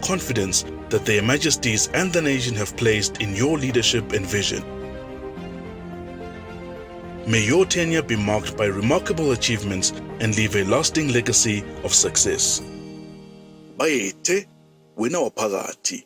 confidence that their majesties and the nation have placed in your leadership and vision. May your tenure be marked by remarkable achievements and leave a lasting legacy of success. Bayethe, wena waphakathi.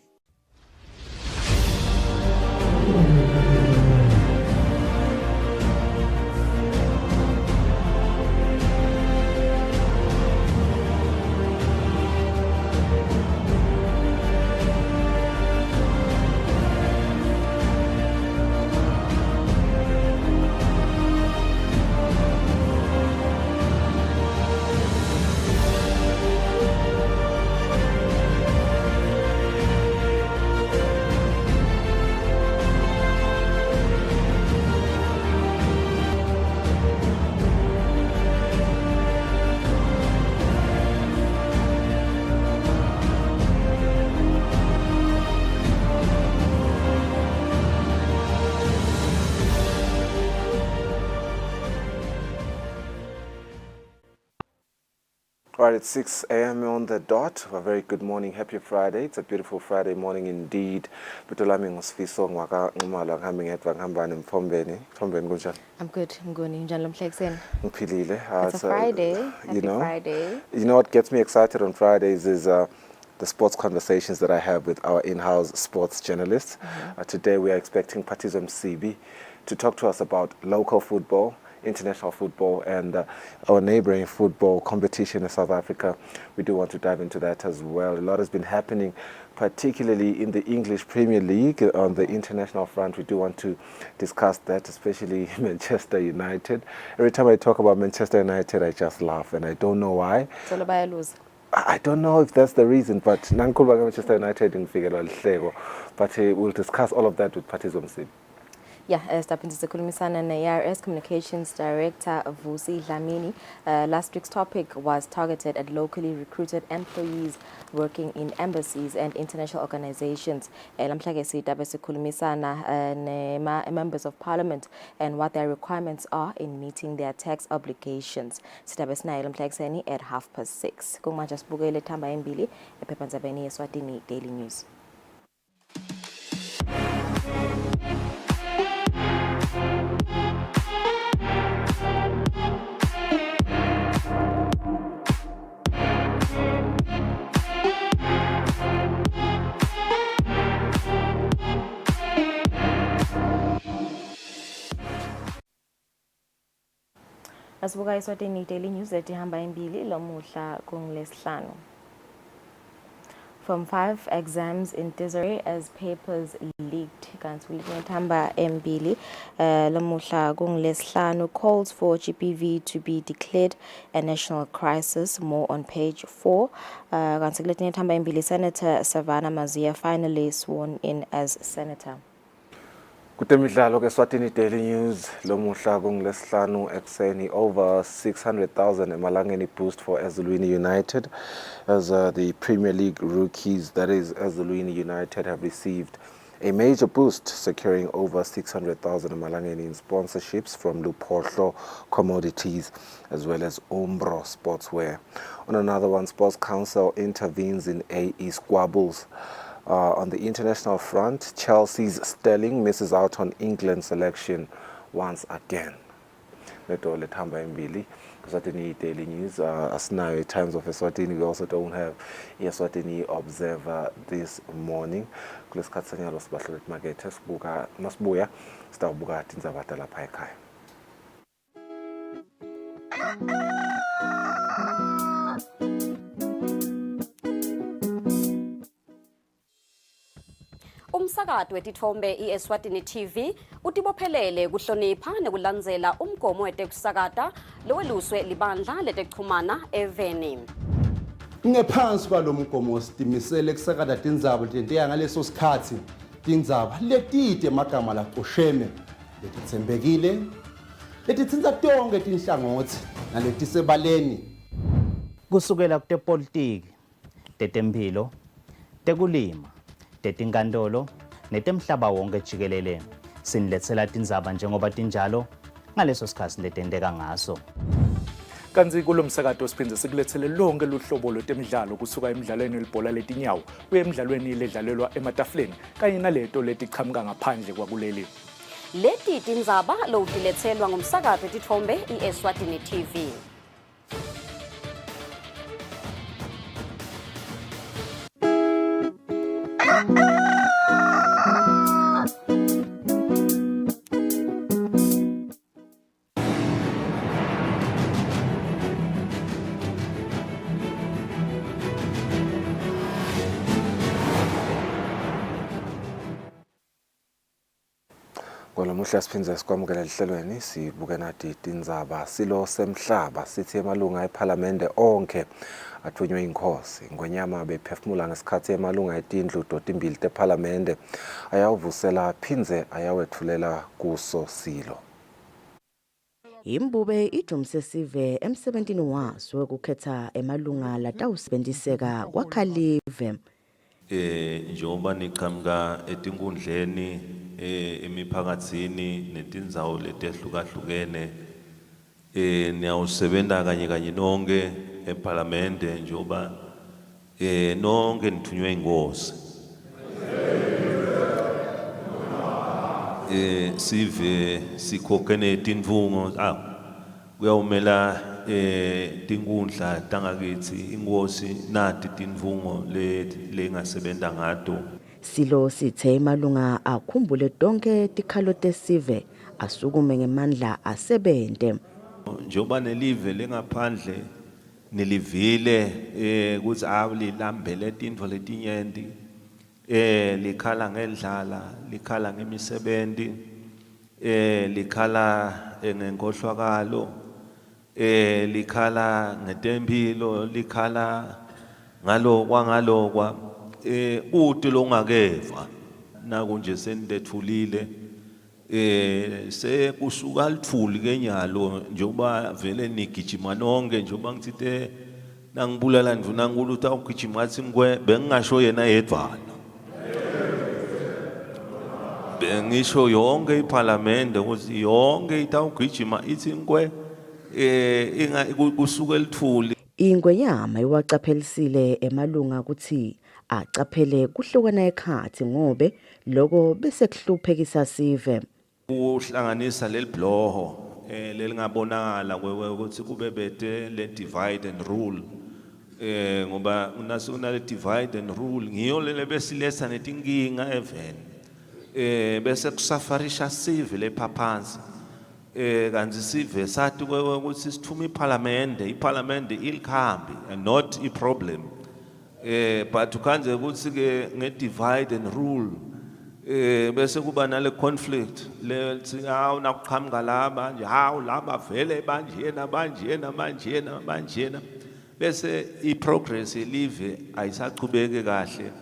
Right, it's 6 a.m. on the dot. A very good morning. Happy Friday. It's a beautiful Friday morning indeed. Bitolami ngosifiso ngwaka ngumala ngihamba ngedwa ngihamba nemfombeni. Mfombeni kunjani? I'm good. Ngoni njani lomhlekiseni? Ngiphilile. It's a Friday. Happy Friday. You know what gets me excited on Fridays is the sports conversations that I have with our in-house sports journalists. Today we are expecting Patizom CB to talk to us about local football, international football, and our neighboring football competition in South Africa. We do want to dive into that as well. A lot has been happening, particularly in the English Premier League. On the international front, we do want to discuss that, especially Manchester United. Every time I talk about Manchester United, I just laugh, and I don't know why. I don't know if that's the reason, but Manchester United didn't figure out. But we'll discuss all of that with Patizom CB. Yeah, stepping to the ARS Communications Director Vusi Dlamini. Last week's topic was targeted at locally recruited employees working in embassies and international organizations. Members of Parliament and what their requirements are in meeting their tax obligations. At 6:30. Kungmajasibukele thamba embili ephephandabeni Eswatini Daily News. Asibuka Eswatini Daily News etihamba embili lamuhla kungolesihlanu. From 5 exams in Desiree as papers leaked. Kanti thamba embili lamuhla kungolesihlanu calls for GBV to be declared a national crisis. More on page 4. Kanti thamba embili Senator Savannah Mazia finally sworn in as senator. Kutemidlalo ke Swatini Daily News lomuhla kungolesihlanu ekseni over 600,000 emalangeni boost for Eswatini United as the Premier League rookies, that is Eswatini United, have received a major boost, securing over 600,000 emalangeni in sponsorships from Lupohlo Commodities as well as Umbro Sportswear. On another one, Sports Council intervenes in AE squabbles. On the international front, Chelsea's Sterling misses out on England's selection once again. Letole Tamba Mbili, Eswatini Daily News. As now at Times of Eswatini, we also don't have Eswatini Observer this morning. Kulesikhatsanya losibahlolet market sibuka masibuya sitawubuka tindzaba lapha ekhaya. Umsakazo wetithombe iEswatini TV utibophelele kuhlonipha nekulandzela umgomo wetekusakata loweluswe libandla letekuchumana eveni. Ngephansi kwalomgomo sitimisele kusakata tindzaba letentiya ngaleso sikhatsi tindzaba letide emagama lacosheme letitsembekile letitsintsa tonke tinhlangothi naletisebaleni kusukela kutepolitiki, tetemphilo, tekulima, tetinkantolo netemhlaba wonke jikelele. Siniletsela tindzaba njengoba tinjalo ngaleso sikhatsi letenteka ngaso. Kanti kulo msakato siphinde sikulethele lonke luhlobo lwetemidlalo kusuka emidlalweni welibhola letinyawo kuye emidlalweni ledlalelwa ematafuleni kanye naleto letiqhamuka ngaphandle kwakuleli. Leti tindzaba lowutiletselwa ngumsakato wetitfombe iEswatini TV. Kwalamuhla siphindze sikwamukela lihlelweni sibuke nathi tindzaba silo semhlaba sithi emalunga ePhalamende onke athunywe inkosi ngonyama bephefumula ngesikhathi emalunga etindlu totimbili tePhalamende ayawuvusela phindze ayawethulela kuso silo. Imbube idumise sive emsebentini waso wekukhetha emalunga latawusebenziseka kwakhalive. Njengoba niqhamuka etinkundleni emiphakatsini netindzawo letehlukahlukene niyawusebenza kanye nonke ePhalamende njengoba nonke nithunywe inkosi. Sive sikhokene tindvungo kuyawumela tinkundla tangakithi inkosi nati tindvungo lengasebenta ngato. Silo sithe emalunga akhumbule tonke tikhalo tesive asukume ngemandla asebente. Njengoba nelive lengaphandle nilivile ukuthi awulilambele tintfo letinyenti likhala ngendlala likhala ngemisebenti likhala ngenkohlakalo likhala ngetemphilo likhala ngalokwa uthi longakeva nakunje senidethulile sekusuka lithuli kenyalo njengoba vele nigijima nonke njengoba ngithithe nangibulala ndvuna nkulu uthi awugijima athi ngwe bengingasho yena yedwana bengisho yonke iPhalamende ukuthi yonke itawugijima ithi ngwe kusuka lithuli. Ingwenyama iwacaphelisile emalunga ukuthi acaphele kuhlukana ekhathi ngobe lokho bese kuhluphekisa sive. Uhlanganisa lelibloho lelingabonakala ukuthi kube bete le divide and rule ngoba unasuna le divide and rule ngiyo lele besilesa netinkinga even bese kusafarisha sive lephaphansi kanti sive sathi ukuthi sithuma iPhalamende ilikhambi and not a problem. But ukanje ukuthi ke nge-divide and rule bese kuba nale conflict lethi hawu nakuqhamuka laba nje hawu laba vele banjena bese iprogress elive ayisachubeke kahle.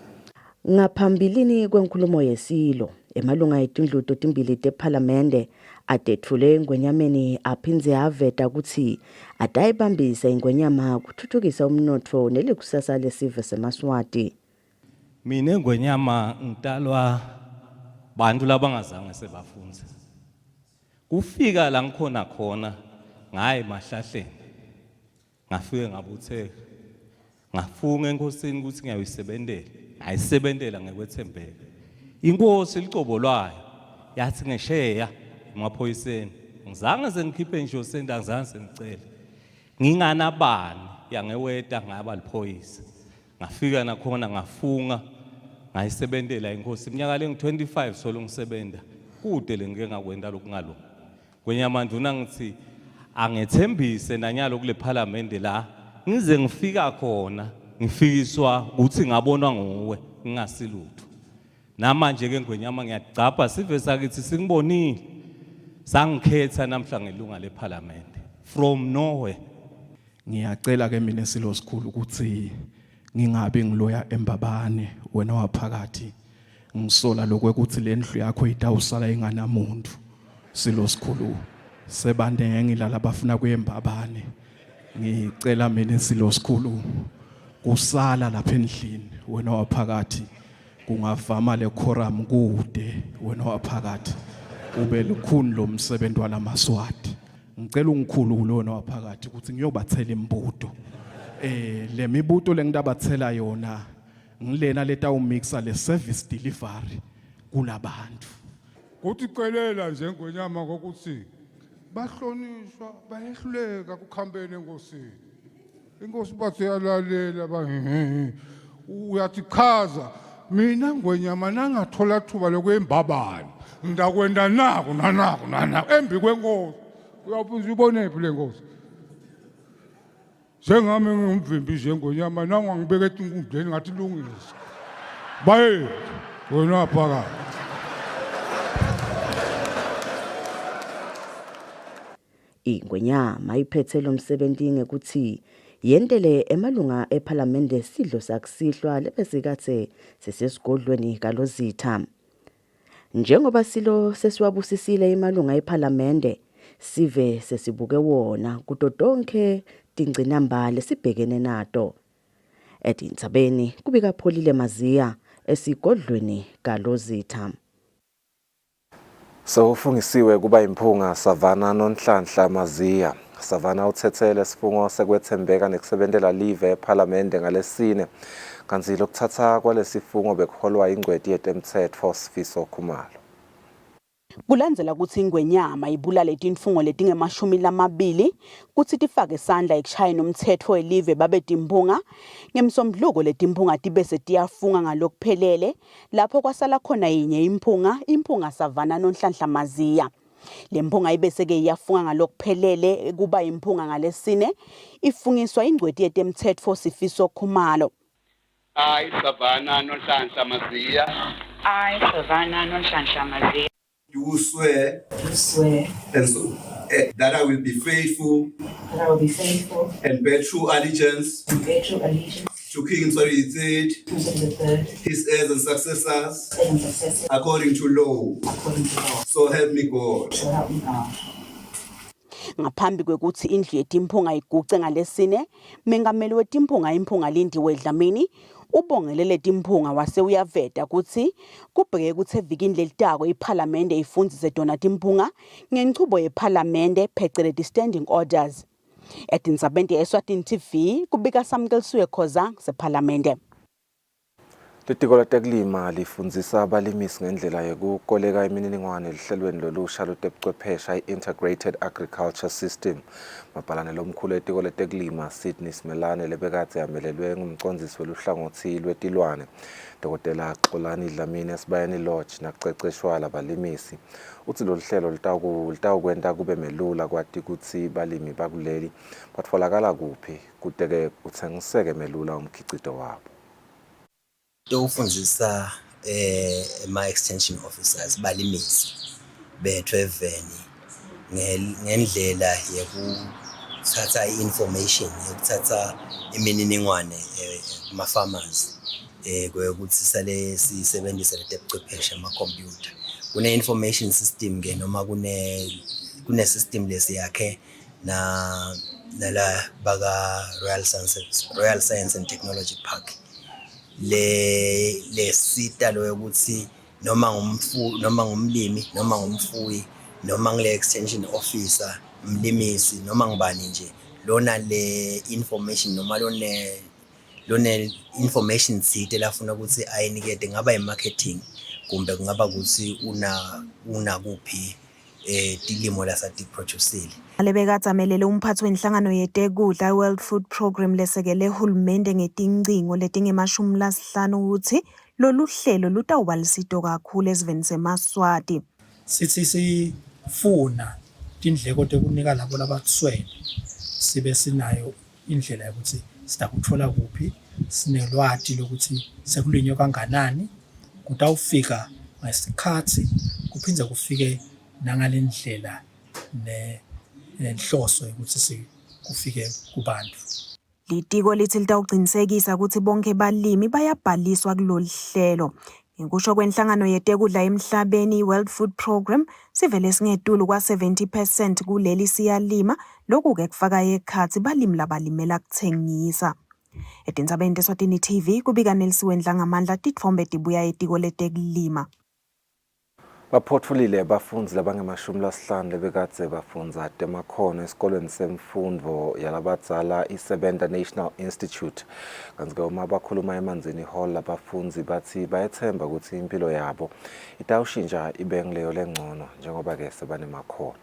Ngaphambilini kwenkulumo yesilo emalunga etindlu totimbili tePhalamende adethule ingwenyameni aphindze aveta ukuthi adayibambisa ingwenyama kuthuthukisa umnotho nelikusasa lesive seMaswati. Mina ingwenyama ngitalwa bantu labangazange sebafunze. Kufika la ngikhona khona ngaye mahlahleni. Ngafike ngabutheka. Ngafunga enkosini ukuthi ngiyayisebentela. Ayisebentela ngekwethembeka. Inkosi licobo lwayo yathi ngesheya emaphoyiseni ngizange sengikhiphe ngisho senda ngizange sengicela nginganabani yangeweta ngaba liphoyisa ngafika nakhona ngafunga ngayisebentela inkosi iminyaka lengi-25 solo ngisebenza kude lengike ngakwenda lokungalo kwenyama nduna ngithi angethembise nanyalo kule Phalamende la ngize ngifika khona ngifikiswa ukuthi ngabonwa nguwe ngingasilutho namanje ke ngwenyama ngiyacapha sive sakithi singibonile sangikhetha namhla ngelunga lePhalamende from nowhere. Ngiyacela ke mina silo sikhulu ukuthi ngingabe ngiloya embabane wena waphakathi ngisola lokuthi lendlu yakho itawusala inganamuntu silo sikhulu sebande ngengilala abafuna kuyembabane ngicela mina silo sikhulu kusala lapha endlini wena waphakathi kungavama le quorum kude wena waphakathi ube lukhuni lomsebenzi walamaswati ngicela ungikhulu kulona waphakathi ukuthi ngiyobathela imibuto le mibuto lengidabathela yona ngilena letawumixa le service delivery kulabantu kuthi celela nje ngonyama ngokuthi bahlonishwa bayehluleka kukhambene enkosini inkosi bathi yalalela uyathi chaza mina ngonyama nangathola thuba lokwembabani ndakwenda naku embi kwenkosi uyaphuza ibone phi le nkosi njengami ngumvimbi nje ngonyama nangangibeka enkundleni ngathi lungisa baye wena phakathi Ingwenyama iphethe lo msebenzi ngekuthi yentele emalunga eParliament sidlo sakusihlwa lebesikathi sesesigodlweni kalozitha. Njengoba silo sesiwabusisile emalunga eParliament sive sesibuke wona kuto donke tingcinamba lesibhekene nato. Edintsabeni kubika Pholile Maziya esigodlweni kalozitha. So ufungisiwe kuba imphunga Savana Nonhlanhla Maziya. Savana uthethele sifungo sekwethembeka nekusebentela live eParliament ngalesine. Kanti lokuthatha kwalesifungo bekuholwa ingcweti yetemthetho Sifiso Khumalo. Kulandzela kutsi ingwenyama ibulale tinfungo letingemashumi kutsi tifake isandla ekushayeni umthetho welive babe timphunga ngemsombuluko letimphunga tibese tiyafunga ngalokuphelele lapho kwasala khona yinye imphunga Savana Nonhlanhla Maziya. Le mphunga ibeseke iyafunga ngalokuphelele kuba imphunga ngalesine ifungiswa ingcweti yetemthetho Sifiso Khumalo. I Savana Nonhlanhla Maziya. I Savana Nonhlanhla Maziya. Do swear. Do swear. And so, that I will be faithful. That I will be faithful. And bear true allegiance. And bear true allegiance. To King Nswali III. III. His heirs and successors. According to law. According to law. So help me God. So help me God. Ngaphambi kwekuthi indlu yetimphunga iguce ngalesine, mengameli wetimphunga imphunga Lindiwe Dlamini ubongelele timphunga wase uyaveta kutsi kubheke kutse evikini lelitako iParliament ifundzise tona timphunga ngenchubo yeParliament pheceleti standing orders. Edintsabeni Eswatini TV kubika Samkelisiwe Khoza seParliament. Litiko letekulima lifundzisa abalimisi ngendlela yokukoleka imininingwane lihlelweni lolusha lotebuchwephesha i-Integrated Agriculture System. Mabhalane lomkhulu etiko letekulima Sydney Smelane lebekade yamelelwe ngumcondzisi weluhlangothi lwetilwane Dr. Xolani Dlamini esibayeni lodge nakuceceshwa labalimisi. Uthi lolu hlelo litawukwenta kube melula kwati kutsi balimi bakuleli batfolakala kuphi kuteke utsengiseke melula umkhicito wabo. Ufundisa ma-extension officers balimisi bethu eveni ngendlela yokuthatha i-information yokuthatha imininingwane kuma-farmers kwekuthi sale sisebenzise letebuchwepheshe ama-computer. Kune-information system ke noma kune-system lesiyakhe nala baka Royal Science and Technology Park. Le sita lo yokuthi noma ngumlimi noma ngumfuyi noma ngile extension officer mlimisi noma ngibani nje lona le information noma lone information site lafuna ukuthi ayinikete ngaba i-marketing kumbe kungaba ukuthi una kuphi tilimo lasatiproducile. Lebekade amelele umphathi wenhlangano yetekudla World Food Program lesekele uhulumende ngetincingo letingemashumi ukuthi lolu hlelo lutawuba lisito kakhulu esiveni seMaswati. Sithi sifuna tindleko tekunika labo labatswele sibe sinayo indlela yokuthi sitakuthola kuphi sinelwati lokuthi sekulinywa kanganani kutawufika ngesikhathi kuphindze kufike nangalendlela nenhloso ukuthi kufike kubantu. Litiko lithi litawuqinisekisa ukuthi bonke balimi bayabhaliswa kulolu hlelo. Ngekusho kwenhlangano yetekudla emhlabeni World Food Program sivele singetulu kwa 70% kuleli siyalima lokhu ke kufaka ekhathi balimi labalimela kuthengisa. Edintsabeni Eswatini TV kubika Nelisiwe Ndlangamandla titfombe tibuya etiko letekulima. Baphotfulile abafunzi labangemashumi lasihlanu lebekadze bafundza temakhono esikolweni semfundvo yalabadzala iSebenta National Institute. Kanti-ke uma bakhuluma emanzini hall labafundzi bathi bayethemba ukuthi impilo yabo itawushintsha ibe ngileyo lengcono njengoba-ke sebanemakhono.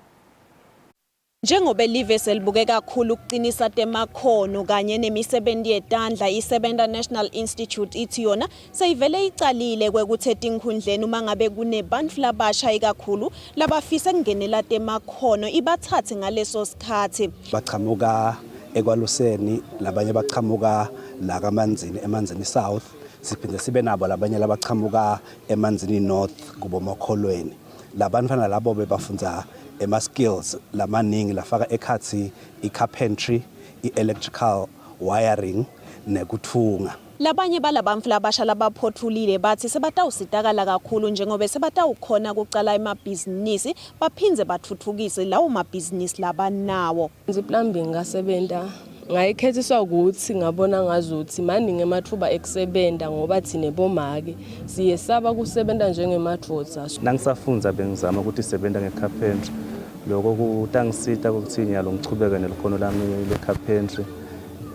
Njengoba live selibukeka kakhulu ukuqinisa temakhono kanye nemisebenzi yetandla iSebenta National Institute ithi yona seyivele icalile kwekuthi etinkhundleni uma ngabe kunebantu labasha ikakhulu labafisa kungenela temakhono ibathathe ngaleso sikhathi. Baqhamuka ekwaluseni labanye baqhamuka la kamanzini emanzini South siphinde sibe nabo labanye labaqhamuka emanzini North kubomakholweni. Labantwana labo bebafunza skills lamaningi lafaka ekhathi i-carpentry, i-electrical wiring nekuthunga. Labanye balabamfu labasha labaphothulile bathi sebatawusitakala kakhulu njengoba sebatawukhona ukucala emabhizinisi baphinze bathuthukise lawo mabhizinisi labanawo. Plumbing ngasebenza ngayikhethiswa ukuthi ngabona ngazuthi maningi emathuba ekusebenta ngoba thine bomake siyesaba kusebenza njengemadvodza. Nangisafunza bengizama ukuthi isebenta ngecarpentry lokho kutangisita ukuthi nyalo ngichubeke nelokhono lami lecarpentry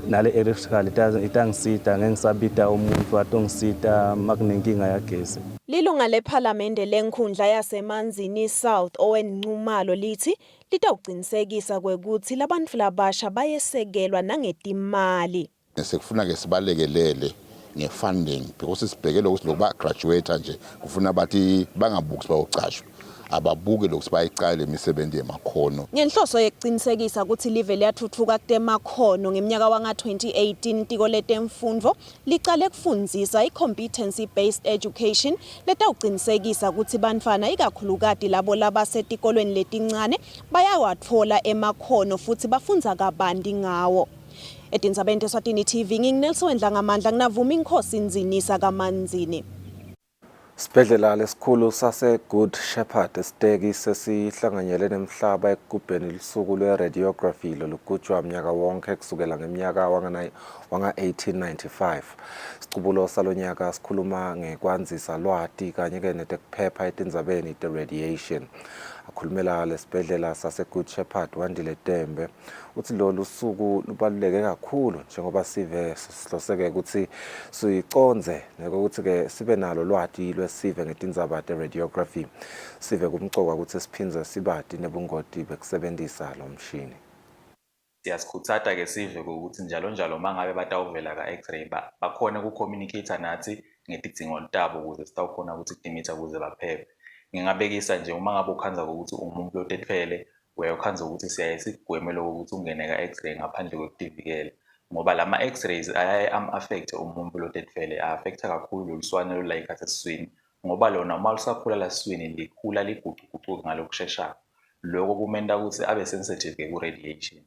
nale electrical itangisita ngengisabita umuntu atongisita makunenkinga yagesi. Lilunga lephalamende lenkhundla yasemanzini South owenqumalo lithi litawuqinisekisa kwekuthi labantu labasha bayesekelwa nangetimali. Sekufuna ke sibalekelele ngefunding because sibhekele ukuthi lokuba graduate nje kufuna bathi bangabuki bawucashwa ababuke lokuthi bayiqale imisebenzi yemakhono. Ngenhloso yeqinisekisa ukuthi live liyathuthuka kutemakhono ngeminyaka wanga-2018 tiko letemfundvo licale kufundzisa i-competency based education letawuqinisekisa ukuthi bantfwana ikakhulukati labo labasetikolweni letincane bayawatfola emakhono futhi bafundza kabanti ngawo. Etindzabeni Eswatini TV nginginelson Dlangamandla nginavuma inkhosi inzinisa kamanzini. Sibhedlela lesikhulu sase Good Shepherd esiteki sesihlanganyele nemhlaba ekugubheni lisuku lwe-radiography lolugujwa mnyaka wonke kusukela ngeminyaka wanga-1895. Sicubulo salonyaka sikhuluma ngekwanzisa lwati kanye-ke netekuphepha etindzabeni te-radiation. Akhulumela lesibhedlela sase Good Shepherd Wandile Tembe uthi lolu suku lubaluleke kakhulu njengoba sive sihloseke ukuthi siconze nokuthi-ke sibe nalo lwati lwesive ngetindzaba te-radiography. Sive kumcoka ukuthi siphinze sibati nebungoti bekusebenzisa lo mshini. Siyasikhuthaza ke sive ukuthi njalo mangabe batawuvela ka-x-ray bakhona ukucommunicate nathi ngetidzingo tabo ukuze sitawukhona ukuthi kudimitha ukuze baphephe. Ngingabekisa nje uma ngabe ukhanza ukuthi umuntu lotetfele uyakhanza ukuthi siyaye sigwemele ukuthi ungene ka-x-ray ngaphandle kwekutivikela ngoba lama x-rays ayaye am-affect umuntu lotetfele a-affecta kakhulu loluswane lolayikhatha esiswini ngoba lona uma lusakhula lasiswini likhula liguquguquka ngalokusheshayo. Lokho kumenta ukuthi abe sensitive ku-radiation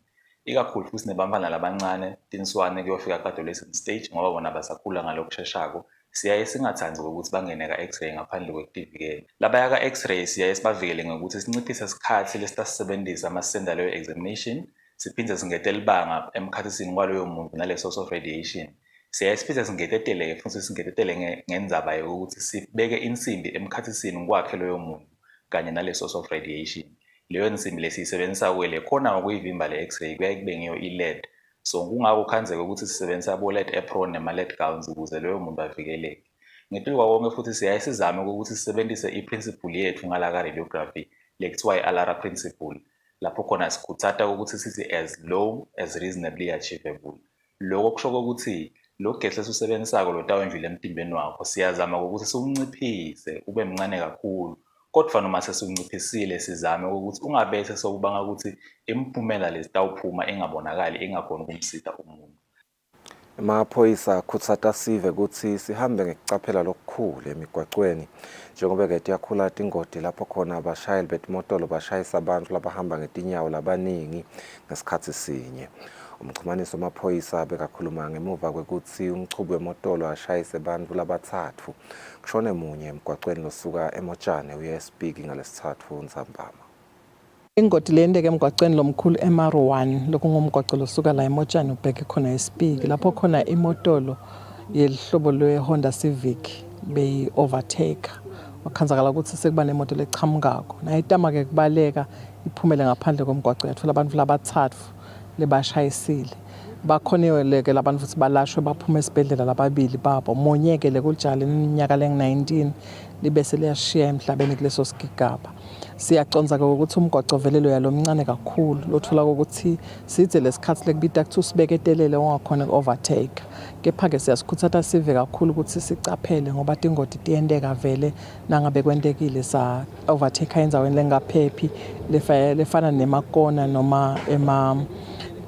ikakhulu futhi nebantfwana labancane tinswane kuyofika ku-adolescent stage ngoba bona basakhula ngalokusheshako. Siyaye singathandi ukuthi bangene ka-x-ray ngaphandle kwekutivikela. Labaya ka-x-ray siyaye sibavikele ngokuthi sinciphise isikhathi lesisebenzisa masisenda leyo examination siphinde singetele ibanga emkhathisini kwaloyo muntu nale source of radiation. Siyaye siphinde singetetele futhi singetetele ngendzaba yokuthi sibeke insimbi emkhathisini kwakhe loyo muntu kanye nale source of radiation. Leyo nsimbi lesiyisebenzisa kwele khona ukuyivimba le-x-ray kuyaye kube ngiyo i-LED. So kungako khanzeke ukuthi sisebenzisa abo-LED apron nema-LED gowns ukuze leyo muntu avikeleke. Ngetulu kwawonke futhi siyaye sizame ukuthi sisebenzise i-principle yethu ngala ka-radiography lekuthiwa i-ALARA principle. Lapho khona sikhuthaza ukuthi sithi as low as reasonably achievable. Lokho kusho ukuthi lo gesi lesisebenzisako lotawendlule emtimbeni wakho siyazama ukuthi siwunciphise ube mncane kakhulu. Kodwa noma sesinciphisile sizame ukuthi ungabese sokubanga ukuthi imiphumela lesitawuphuma engabonakali engakhona ukumsita umuntu. Amaphoyisa akhuthata sive ukuthi sihambe ngekucaphela lokukhulu emigwaqweni njengoba-ke tiyakhula tingoti lapho khona abashayeli betimotolo bashayisa abantu labahamba ngetinyawo labaningi ngesikhathi sinye. Umxhumanisi wamaphoyisa bekakhuluma ngemuva kwekuthi umchubi wemotolo ashayise abantu labathathu kushone munye emgwaqweni losuka eMotshane uye eSpiki ngalesithathu Nzambama. Ingoti lendeke emgwaqweni lomkhulu eMar1 lokungumgwaqo losuka la eMotshane ubheke khona eSpiki lapho khona imotolo yelihlobo lwe Honda Civic beyi overtake wakhonzakala ukuthi sekuba nemoto leqhamukako nayo itama-ke kubaleka iphumele ngaphandle komgwaqo yathola abantu labathathu lebashayisile bakhoneleke labantu futhi balashwe baphuma esibhedlela lababili babo monyeke-ke kulijali iminyaka lengu-19 libese liyashiya emhlabeni kuleso sigigaba. Siyaconza-ke ukuthi umgwaqo velelo yalo mncane kakhulu lothola ukuthi sidze lesikhathi lekubita kuthi usibeketelele ongakhona ku-overtake. Kepha-ke siyasikhuthaza sive kakhulu ukuthi sicaphele ngoba tingoti tiyenteka vele nangabe kwentekile sa-overtake enzaweni lengaphephi lefana nemakona noma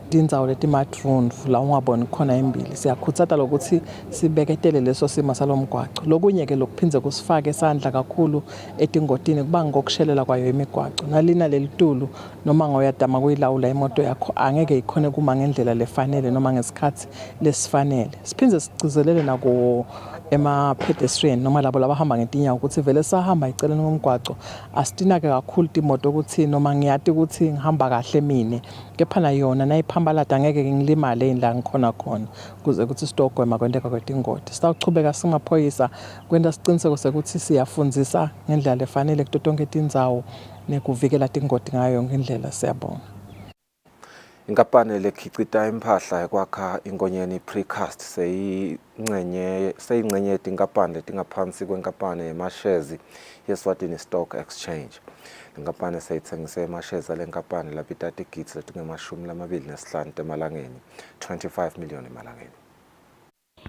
tindzawo letimadrundvu la ungaboni khona imbili. Siyakhuthaza lokuthi sibeketele leso simo salomgwaqo. Lokunye-ke lokuphindze kusifake isandla kakhulu etingotini kuba ngokushelela kwayo imigwaqo. Nalina lelitulu noma ngoyadama kuyilawula imoto yakho angeke ikhone kuma ngendlela lefanele noma ngesikhathi lesifanele. Siphindze sigcizelele nako ema-pedestrian noma labo labahamba ngetinyawo ukuthi vele sahamba eceleni komgwaqo asitinake kakhulu timoto ukuthi noma ngiyati ukuthi ngihamba kahle mine kepha na yona nayiphambalada angeke ngilimale la ngikhona khona kuze ukuthi sitogwema kwenteka kwetingoti. Sitawuchubeka simaphoyisa kwenta siciniseko sekuthi siyafundzisa ngendlela lefanele kuto tonke tindzawo nekuvikela tingoti ngayo yonke indlela. Siyabonga. Inkampani lekhicita impahla ekwakha inkonyeni precast seyingcenye yetinkampani letingaphansi kwenkampani yemashezi ye-Eswatini Stock Exchange. Inkampani seyithengise emashezi alenkampani lapita tigidzi letingu-25 emalangeni, 25 million emalangeni.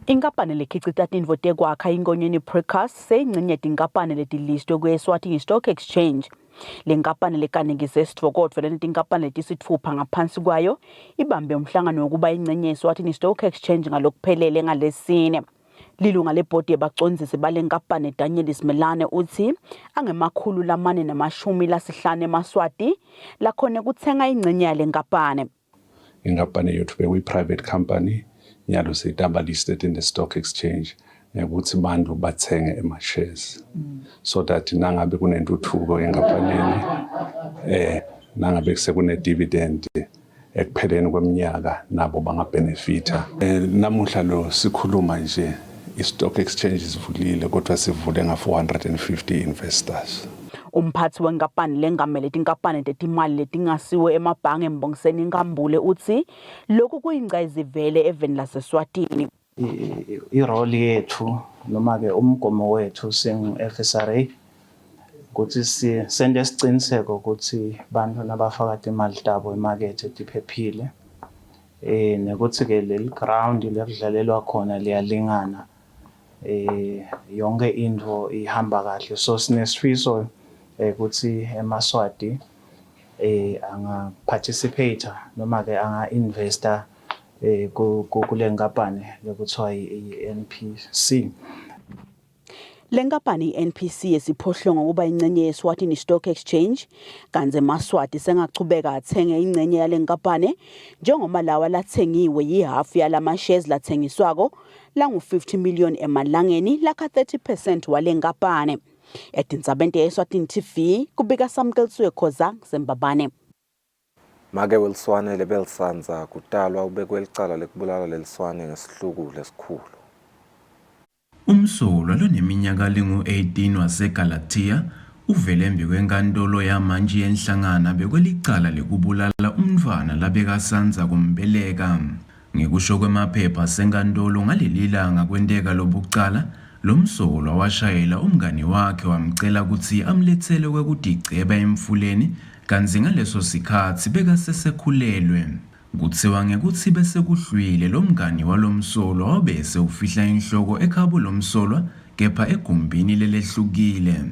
Inkampani lekhicita tintfo tekwakha inkonyeni precast seyingcenye yetinkampani letilistwe ku-Eswatini Stock Exchange. Le nkampani lekaningise sitfokodvo letinkampani letisitfupha ngaphansi kwayo ibambe umhlangano wokuba ingcenye ye-Eswatini Stock Exchange ngalokuphelele ngalesine. Lilunga lebhodi yebacondzisi bale nkampani Daniel Ismelane uthi angemakhulu lamane namashumi lasihlanu emaswati lakhone kutsenga ingcenye yale nkampani. Inkampani yethu bekuyi-private company nyalo seyitaba listed in the stock exchange ukuthi bantu bathenge ema-shares so that nangabe kunentuthuko enkampanini nangabe sekune-dividend ekupheleni kweminyaka nabo bangabenefita. Namuhla lo sikhuluma nje i-stock exchange isivulile kodwa sivule nga-450 investors. Umphathi wenkampani lengamele tinkampani tetimali letingasiwe emabhange Mbongiseni Nkambule uthi lokhu kuyingcayizivele eveni laseSwatini. Iroli yethu noma-ke umgomo wethu singu-FSRA ukuthi sende siciniseko ukuthi bantu nabafaka imali tabo emakethe tiphephile nekuthi-ke leli ground lekudlalelwa khona liyalingana yonke into ihamba kahle. So sinesifiso ukuthi emaswati anga-participate noma-ke anga-investor kule nkampani lekuthiwa i-NPC. Le nkampani i-NPC yesiphohlongo kuba ingcenye ye-Eswatini Stock Exchange kanze emaswati sengachubeka athenge ingcenye yale nkampani njengoma lawa lathengiwe yihafu yalamashares lathengiswako langu-50 million emalangeni lakha 30% wale nkampani. Etindzabeni ye-Eswatini TV kubika Samkelisiwe Khoza Zembabane. Make weliswane lebelisanza kutalwa ubekwe licala lekubulala leliswane ngesihluku lesikhulu. Umsolwa loneminyaka lingu-18 waseGalatia uvele embi kwenkantolo yamanje yenhlangana bekwelicala lekubulala umntfwana labekasanza kumbeleka. Ngekusho kwemaphepha senkantolo ngaleli langa kwenteka lobucala lomsolwa washayela umngani wakhe wamcela ukuthi amlethele kwekudigceba emfuleni kanzi ngaleso sikhathi bekasesekhulelwe. Kuthiwa ngekuthi bese kuhlwile lo mngani walomsolwa wabese ufihla inhloko ekhabo lomsolwa kepha egumbini lelehlukile.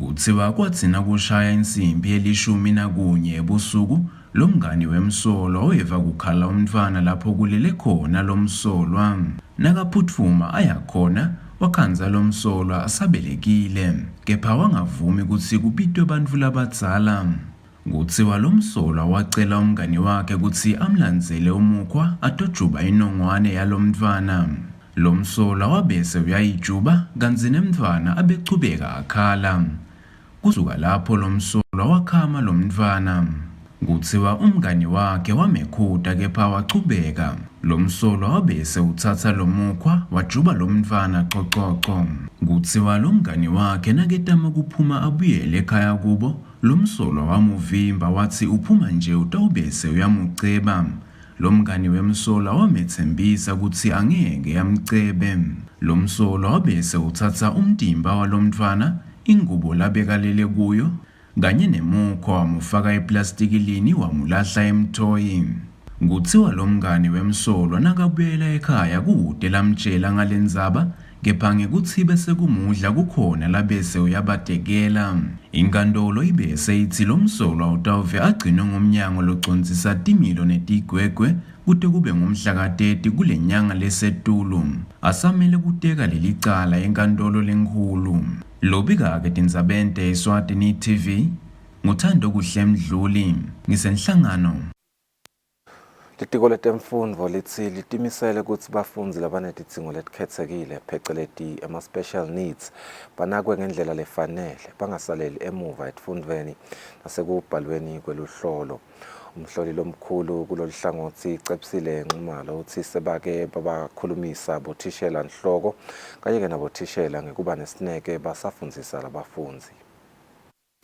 Kuthiwa kwathina kushaya insimbi ye-11 ebusuku lo mngani wemsolwa weva kukhala umntfwana lapho kulele khona lomsolwa. Nakaphuthuma ayakhona wakhanza lomsolwa asabelekile kepha wangavumi ukuthi kubitwe bantfu labadzala. Kuthiwa lomsolwa wacela umngani wakhe ukuthi amlandzele umukhwa atojuba inongwane yalomntfwana. Lomsolwa wabese uyayijuba kanzi nemntfwana abechubeka akhala. Kusuka lapho lomsolwa wakhama lomntfwana. Kuthiwa umngani wakhe wamekhuta kepha wachubeka. Lo msolo wabe sewuthatha lo mukhwa wajuba lo mntwana qoqoqo. Kuthiwa lo mngani wakhe naketama kuphuma abuyele ekhaya kubo, lo msolo wamuvimba wathi uphuma nje utawubese uyamuceba. Lo mngani wemsola wamethembisa ukuthi angeke yamcebe. Lo msolo wabe sewuthatha umtimba walo mntwana, ingubo labekalele kuyo, kanye nemukhwa wamufaka eplastikilini wamulahla emthoyi. Kuthiwa lo mngani wemsolwa nakabuyela ekhaya kude lamtshela ngalendzaba, kepha ngekuthi bese kumudla kukhona labese uyabatekela. Inkantolo ibese ithi lo msolwa utawuve agcinwe ngomnyango locondzisa timilo netigwegwe kude kube ngumhla ka-30 kule nyanga lesetulu. Asamele kuteka leli cala enkantolo lenkulu. Lobika-ke tindzabente Eswatini TV, nguthando kuhle Mdluli, ngisenhlangano. Litiko letemfundvo litsi litimisele kutsi bafundzi labanetidzingo letikhetsekile pheceleti ama-special needs banakwe ngendlela lefanele, bangasaleli emuva etifundweni nasekubhalweni kweluhlolo. Umhloli lomkhulu kulolu hlangothi Kusile Nxumalo uthi sebake babakhulumisa bothishela nhloko kanye-ke nabothishela ngekuba nesineke basafundzisa labafundzi.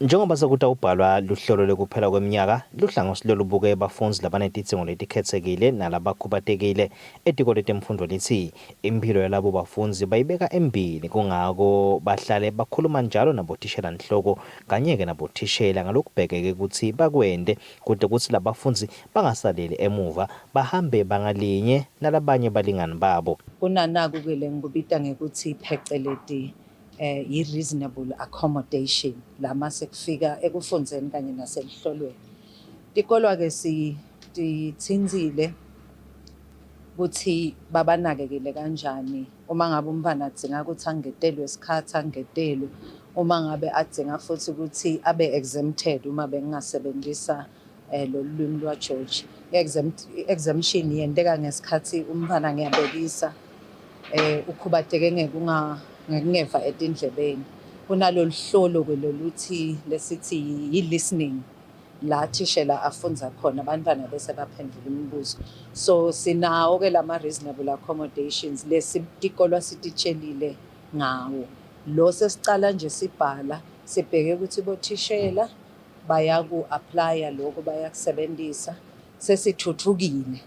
Njengoba sekutawubhalwa luhlolo lekuphela kweminyaka, luhlangothi lolubuke bafundzi labanetidzingo letikhetsekile nalabakhubatekile etiko letemfundvo lithi impilo yalabo bafundzi bayibeka embili, kungako bahlale bakhuluma njalo nabothishela nhloko kanye-ke nabothishela ngalokubhekeke ukuthi bakwende kude kutsi labafundzi bangasaleli emuva, bahambe bangalinye nalabanye balingani babo. Kunanaku-ke le ngikubita ngekuthi pheceleti i-reasonable accommodation lama sekufika ekufundzeni kanye naselihlolweni. Tikolwa-ke sithinzile ukuthi babanakekele kanjani uma ngabe umntwana adzinga ukuthi angetelwe isikhathi angetelwe, uma ngabe adzinga futhi ukuthi abe exempted uma bengasebenzisa lo lwimi lwaJoji. Exemption yenteka ngesikhathi umntwana ngiyabekisa ukhubateke ngekungeva etindlebeni. Kunalolu hlolo-ke loluthi lesithi yi-listening la thishela afundza khona abantwana bese baphendula imibuzo. So sinawo-ke lama-reasonable accommodations lesitikolwa sititshelile ngawo. Lo sesicala nje sibhala sibheke ukuthi bothishela bayaku-aplya lokho bayakusebenzisa, sesithuthukile.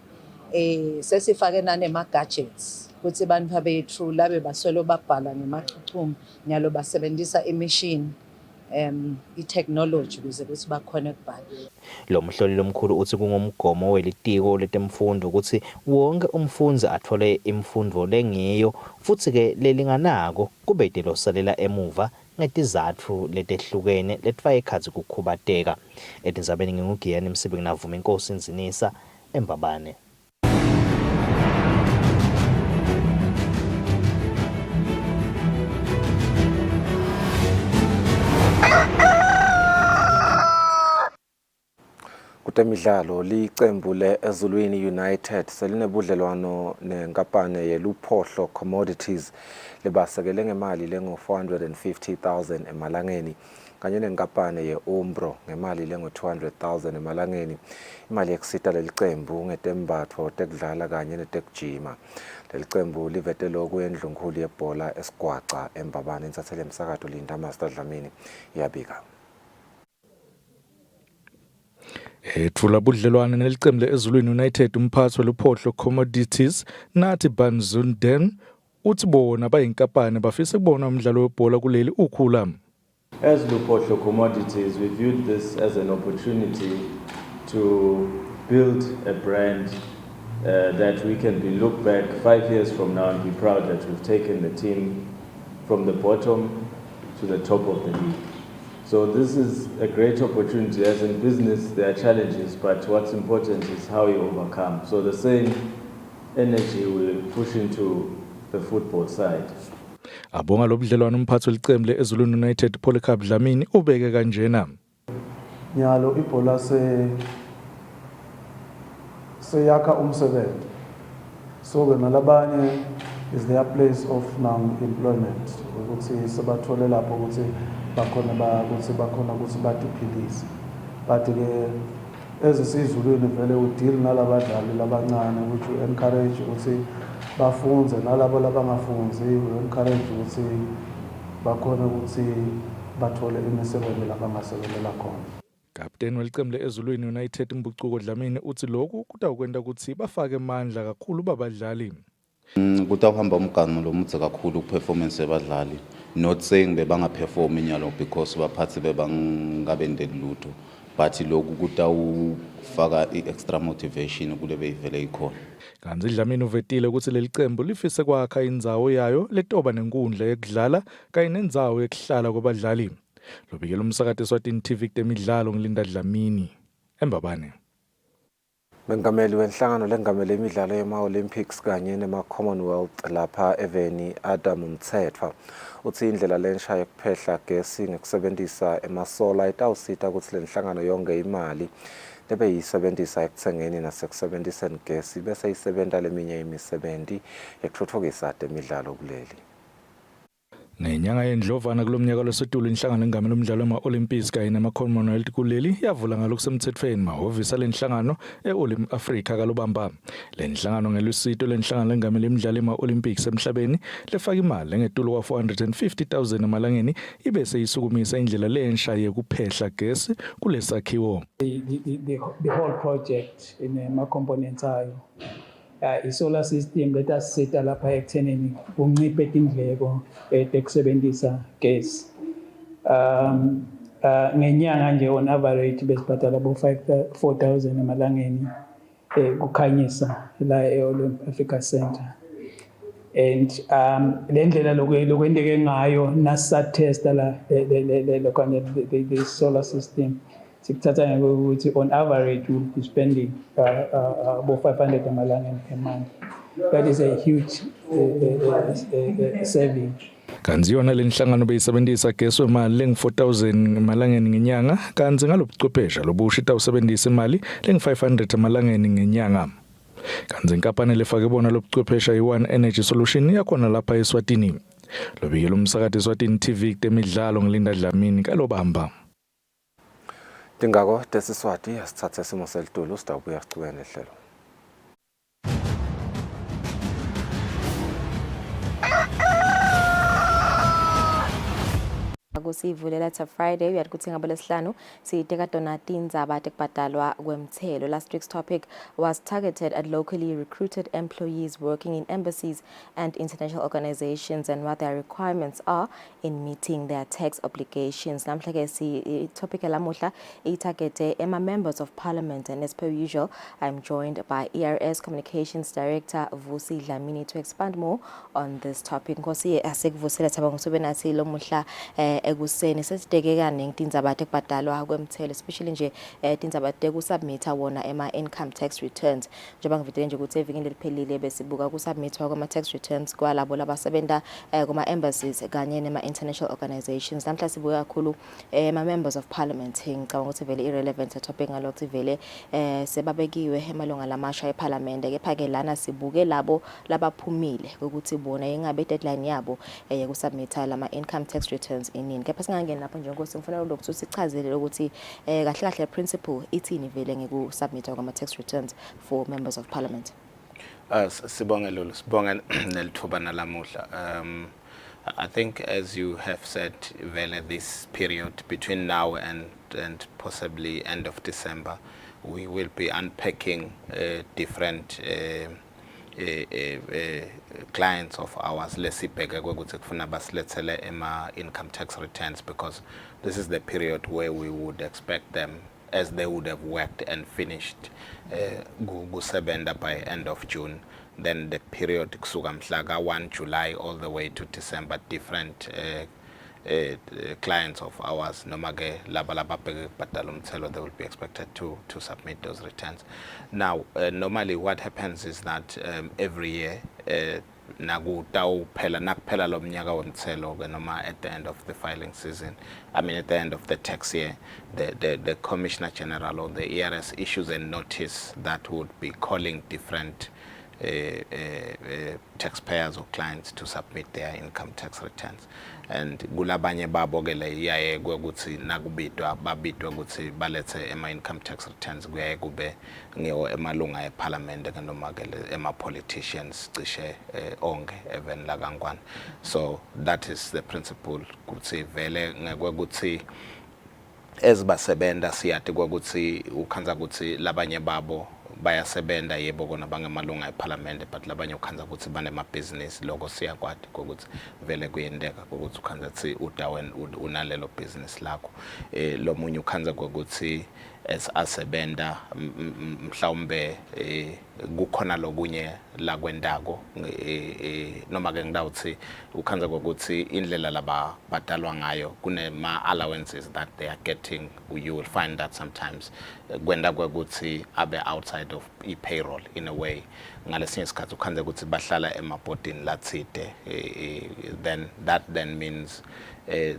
Sesifake nanema-gadgets ukuthi bantfu bethu labe basolo babhala ngemachuchumo nyalo basebenzisa imishini i-technology ukuze ukuthi bakhone ukubhala. Lo mhloli lomkhulu uthi kungumgomo welitiko letemfundo ukuthi wonke umfundzi athole imfundvo lengiyo futhi-ke lelinganako kube losalela emuva ngetizatfu letehlukene letifaka ekhatsi kukhubateka. Etindzabeni ngingugiyani Msibi nginavuma inkosi Nzinisa eMbabane. Kutemidlalo licembu le-Ezwatini United selinebudlelwano nenkampani yeLuphohlo Commodities lebasekele ngemali lengu-450,000 emalangeni kanye nenkampani ye-Umbro ngemali lengu-200,000 emalangeni. Imali yekusita lelicembu ngetembatfo tekudlala kanye netekujima. Lelicembu livete lokhu endlunkulu yebhola eSgwaca eMbabane. Insathelo emsakato Linda Master Dlamini iyabika. Ethula budlelwane nelicembu le-Ezwatini United umphathi weLuphohlo Commodities nathi Banzunden uthi bona bayinkampani bafisa kubona umdlalo webhola kuleli ukhula. As Luphohlo Commodities, we viewed this as an opportunity to build a brand that we can be look back 5 years from now and be proud that we've taken the team from the bottom to the top of the league. So this is a great opportunity. As in business, there are challenges, but what's important is how you overcome. So the same energy will push into the football side. Abonga lobudlelwano umphathi welicembu le-Ezwatini United Polycarp Dlamini ubeke kanjena. Nyalo ibhola seyakha umsebenzi. So ke nalabanye is their place of now employment. Ukuthi sebathole lapho ukuthi bakhona ukuthi batiphilise. But ke ezisizulwini vele udeal nalabadlali labancane ukuthi u-encourage ukuthi bafunze nalabo labangafunzi u-encourage ukuthi bakhona ukuthi bathole imisebenzi labangasebenlela khona. Kapteni welicembu le-Ezulwini United Mbucuko Dlamini uthi lokhu kutawukwenta ukuthi bafake amandla kakhulu babadlali. Kutawuhamba umgaqo lomude kakhulu performance yabadlali, not saying bebangaperform inyalo because baphathi bebangabendeli lutho, but lokhu kutawufaka i-extra motivation kule beyivele ikhona. Kanti Dlamini uvetile ukuthi leli cembu lifise kwakha indzawo yayo letoba nenkundla yekudlala kanye nendzawo yekuhlala kwabadlali. Lobikela umsakathi Eswatini TV kutemidlalo ngilinda Dlamini eMbabane. Mengameli wenhlangano lengamele imidlalo yema-Olympics kanye nema-Commonwealth lapha eveni Adam Mthethwa uthi indlela lensha yokuphehla gesi ngokusebenzisa emasola itawusita ukuthi lenhlangano yonge imali lebeyisebenzisa ekuthengeni nasekusebenziseni gesi bese isebenta leminye imisebenzi ekuthuthukisa temidlalo kuleli. Ngenyanga yendlovana kulomnyaka losetulu inhlangano lengamele umdlalo wema-Olympics kanye nama-Commonwealth kuleli yavula ngalokusemthethweni mahhovisi alenhlangano e-Afrika kalobamba. Lenhlangano ngelusito lenhlangano lengamele imidlalo yema-Olympics emhlabeni lefaka imali engetulu kwa-450,000 emalangeni ibe seyisukumisa indlela lensha yekuphehla gesi kulesakhiwo. The whole project in ama-components ayo i-solar system letasisita lapha ekuthenini kunciphe indleko ekusebenzisa gesi. Ngenyanga nje on average besibhadala bo 4,000 emalangeni kukhanyisa la e-Olympic Africa Center. And le ndlela lokwendeke ngayo nasatesta la the solar system sikuthatha ngokuthi on average we'll be spending about 500 emalangeni per month. That is a huge saving. Kanzi yona lenhlangano beyisebenzisa gesi wemali lengu-4,000 emalangeni ngenyanga, kanzi ngalobuchwepheshe lobusha itawusebenzisa imali lengu-500 emalangeni ngenyanga. Kanzi inkampani lefake bona lobuchwepheshe i-One Energy Solution yakhona lapha eSwatini. Lobikela umsakathi Eswatini TV kutemidlalo ngilinda Dlamini kalobamba. Dingako desiswati asithathe isimo selitulo sitawubuya sicubene nehlelo. Kusivulela tha Friday uyati kuthi ngabalesihlanu siyiteka donati indzaba tekubhadalwa kwemthelo. Last week's topic was targeted at locally recruited employees working in embassies and international organizations and what their requirements are in meeting their tax obligations. Namhla ke si topic lamuhla itargete members of parliament, and as per usual I'm joined by ERS Communications Director Vusi Dlamini to expand more on this topic. Nkosi asekuvusela thaba ngisube nathi lo muhla ekuseni sesidekeka nentindzaba tekubhadalwa kwemthelo, especially nje tindzaba tekusubmita wona ema-income tax returns. Njengoba ngivitele nje ukuthi evikini leliphelile besibuka kusubmitwa kwama-tax returns kwalabo labasebenta kuma-embassies kanye nema-international organizations. Namhla sibuka kakhulu ma-members of parliament. Ngicabanga ukuthi vele irrelevant topic ngalokuthi vele sebabekiwe emalunga lamasha eparlamente, kepha-ke lana sibuke labo labaphumile ukuthi bona ingabe deadline yabo yekusubmita lama-income tax returns inini. Kepha singangena lapho nje ngokuthi ngifuna ukuthi sichazele ukuthi kahle kahle principle ithini vele ngekusubmita kwama-tax returns for members of parliament. Sibonge Lulu, sibonge nelithuba nalamuhla. I think as you have said, vele this period between now and possibly end of December, we will be unpacking different clients of ours, lesibheke ukuthi kufuna basilethele income tax returns, because this is the period where we would expect them, as they would have worked and finished kusebenza by end of June. Then the period kusuka mhla 1 July all the way to December, different clients of ours, noma ke laba lababheke kubhadala umthelo, they will be expected to submit those returns. Now, normally what happens is that every year, nakuphela lo mnyaka womthelo ke noma at the end of the filing season, I mean at the end of the tax year, the Commissioner General or the ERS issues a notice that would be calling different taxpayers or clients to submit their income tax returns. and kulabanye babo ke le iyaye ukuthi nakubitwa babitwa ukuthi balethe income tax returns kuyaye kube ngiyo emalunga eParliament ke noma ke ema-politicians cishe onke even la kangwane. So that is the principle ukuthi vele ngekuthi ezibasebenta siyathi ukuthi ukhanza ukuthi labanye babo bayasebenta yebo kona bangemalunga eParliament but labanye ukhanza ukuthi banemabhizinisi lokho siyakwadi ukuthi vele kuyendeka ukuthi ukhanza ukuthi udawen unalelo business lakho lo munye ukhanza ukuthi asebenta mhlawumbe kukhona lokunye la kwendako noma ke ngidawuthi ukhanza ukuthi indlela laba badalwa ngayo kunema allowances that they are getting. You will find that sometimes kwenda ukuthi abe outside of payroll in a way ngalesinye isikhathi ukhanza ukuthi bahlala emabhodini lathide then that then means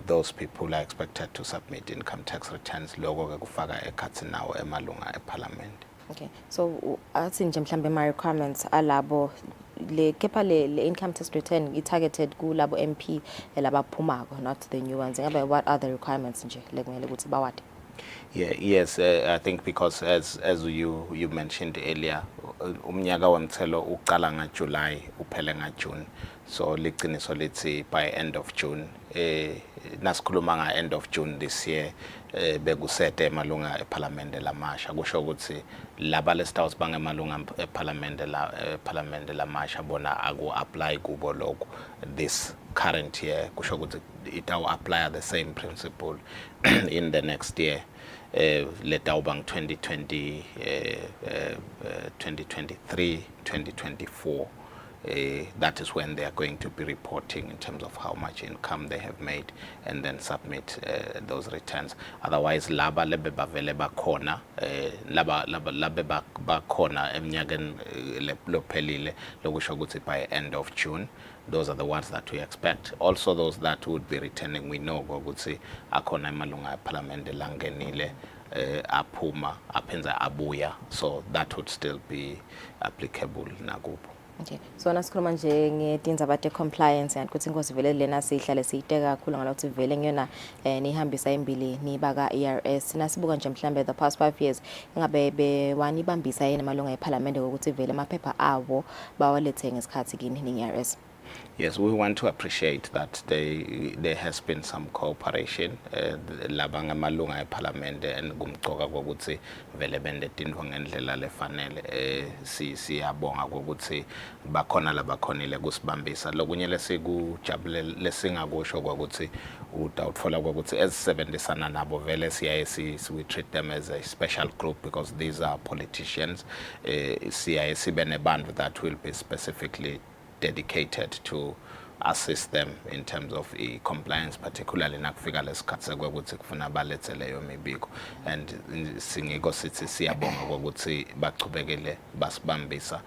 those people are expected to submit income tax returns lokho ke kufaka ekhathini nawo emalunga eParliament. Okay, so athi nje mhlambe ama requirements alabo le kepha le income tax return i-targeted kulabo MP labaphumako, not the new ones. Ngabe what are the requirements nje lekumele ukuthi bawade? Yeah, yes, I think because as you mentioned earlier, umnyaka wemthelo uqala ngaJuly uphele ngaJune, so liqiniso lithi by end of June nasikhuluma nga end of June this year bekusete emalunga eParliament lamasha kusho ukuthi laba lestatus bangemalunga eParliament lamasha bona aku apply kubo lokho this current year kusho ukuthi it will apply the same principle in the next year. Letawubang 2020 2023 2024 that is when they are going to be reporting in terms of how much income they have made and then submit those returns. Otherwise laba lebe bavele bakhona labe bakhona emnyakeni lophelile lokusho ukuthi by end of June. Those are the ones that we expect. Also those that would be returning, we know ukuthi akhona emalunga eParliament langenile aphuma aphenza abuya, so that would still be applicable nakubo. Okay, so nasikhuluma nje ngetindzaba te-compliance ukuthi inkosi vele lena sihlale siyiteka kakhulu ngalokuthi vele ngiyona nihambisa embili nibaka ERS. Nasibuka nje mhlambe the past 5 years ingabe bewanibambisa yena emalunga eParliament ukuthi vele amaphepha abo bawalethe ngesikhathi kini ni-ERS. Yes, we want to appreciate that there has been some cooperation labanga malunga eParliament and kumcoka ukuthi vele bende tindwa ngendlela lefanele siyabonga ukuthi bakhona labakhonile kusibambisa lokunye lesikujabule lesingakusho ukuthi utawutfola ukuthi ezisebenzisana nabo vele siyaye we treat them as a special group because these are politicians siyaye sibe nebantu that will be specifically dedicated to assist them in terms of compliance, particularly nakufika lesikhathi sekuthi kufuna balethe leyo mibiko, and singiko sithi siyabonga ukuthi bachubekele basibambisa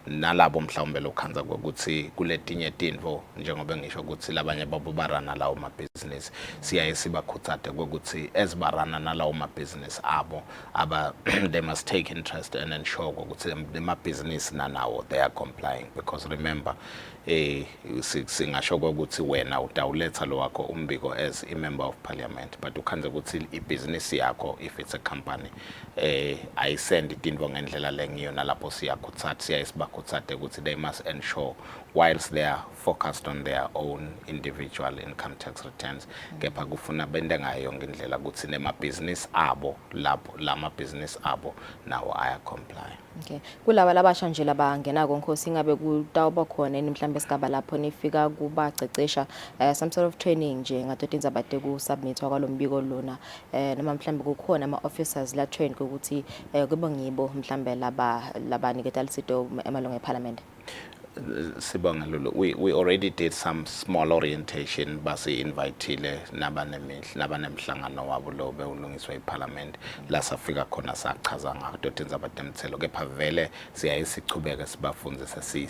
nalabo mhlawumbe lokhanza ukuthi kuletinye tindvo njengoba ngisho ukuthi labanye babo barana lawo business siyaye sibakhuthade ukuthi ezibarana nalawo business abo they must take interest and ensure ukuthi the business nanawo they are complying, because remember singasho ukuthi wena utawuletha lo wakho umbiko as a member of Parliament, but ukhanze ukuthi ibhizinisi yakho if it's a company ayisend tindvo ngendlela lengiyona lapho siyakhuthade ukuthi they must ensure whilst they are focused on their own individual income tax returns kepha kufuna bende ngayo ngendlela ukuthi nemabhizinisi abo lapho lamabhizinisi abo nawo aya comply. Okay, kulaba labasha nje labangena konkosi ngabe kutawuba khona mhlambe sigaba lapho nifika kubacecesha some sort of training nje ngatotinza bade ku submitwa kwalombiko lona noma mhlambe kukhona ama officers la train ukuthi kube ngibo mhlambe laba niketa lisito emalunga eParliament. Sibonga Lulu, we already did some small orientation basi invitile nabanemhlangano wabo lo bewulungiswa eParliament la safika khona sachaza ngadotinza batemthelo kepha vele siyayisichubeka sibafundzise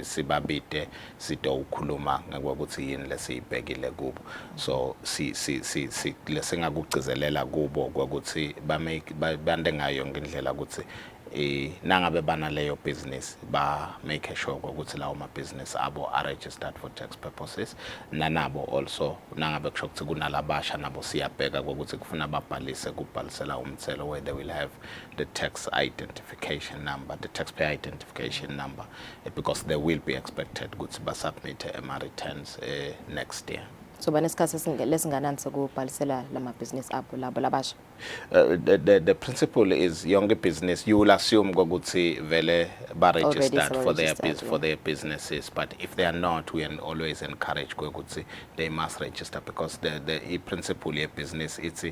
sibabide sito ukukhuluma ngokuthi yini lesibhekile kubo, so lesingakucizelela kubo ukuthi bande ngayo ngendlela ukuthi nangabe bana leyo business ba make sure ukuthi lawo ma business abo are registered for tax purposes nanabo also nangabe kusho ukuthi kunalabasha nabo siyabheka ukuthi kufuna babhalise kubhalisela umthelo where they will have the tax identification number, the taxpayer identification number, because they will be expected ukuthi ba submit ama returns next year. So banesikhathi lesinganani sokubhalisela lama business abo labo labasha? The principle is yonke business you will assume ukuthi vele ba registered for their businesses, but if they are not, we always encourage ukuthi they must register, because the principle ye business it's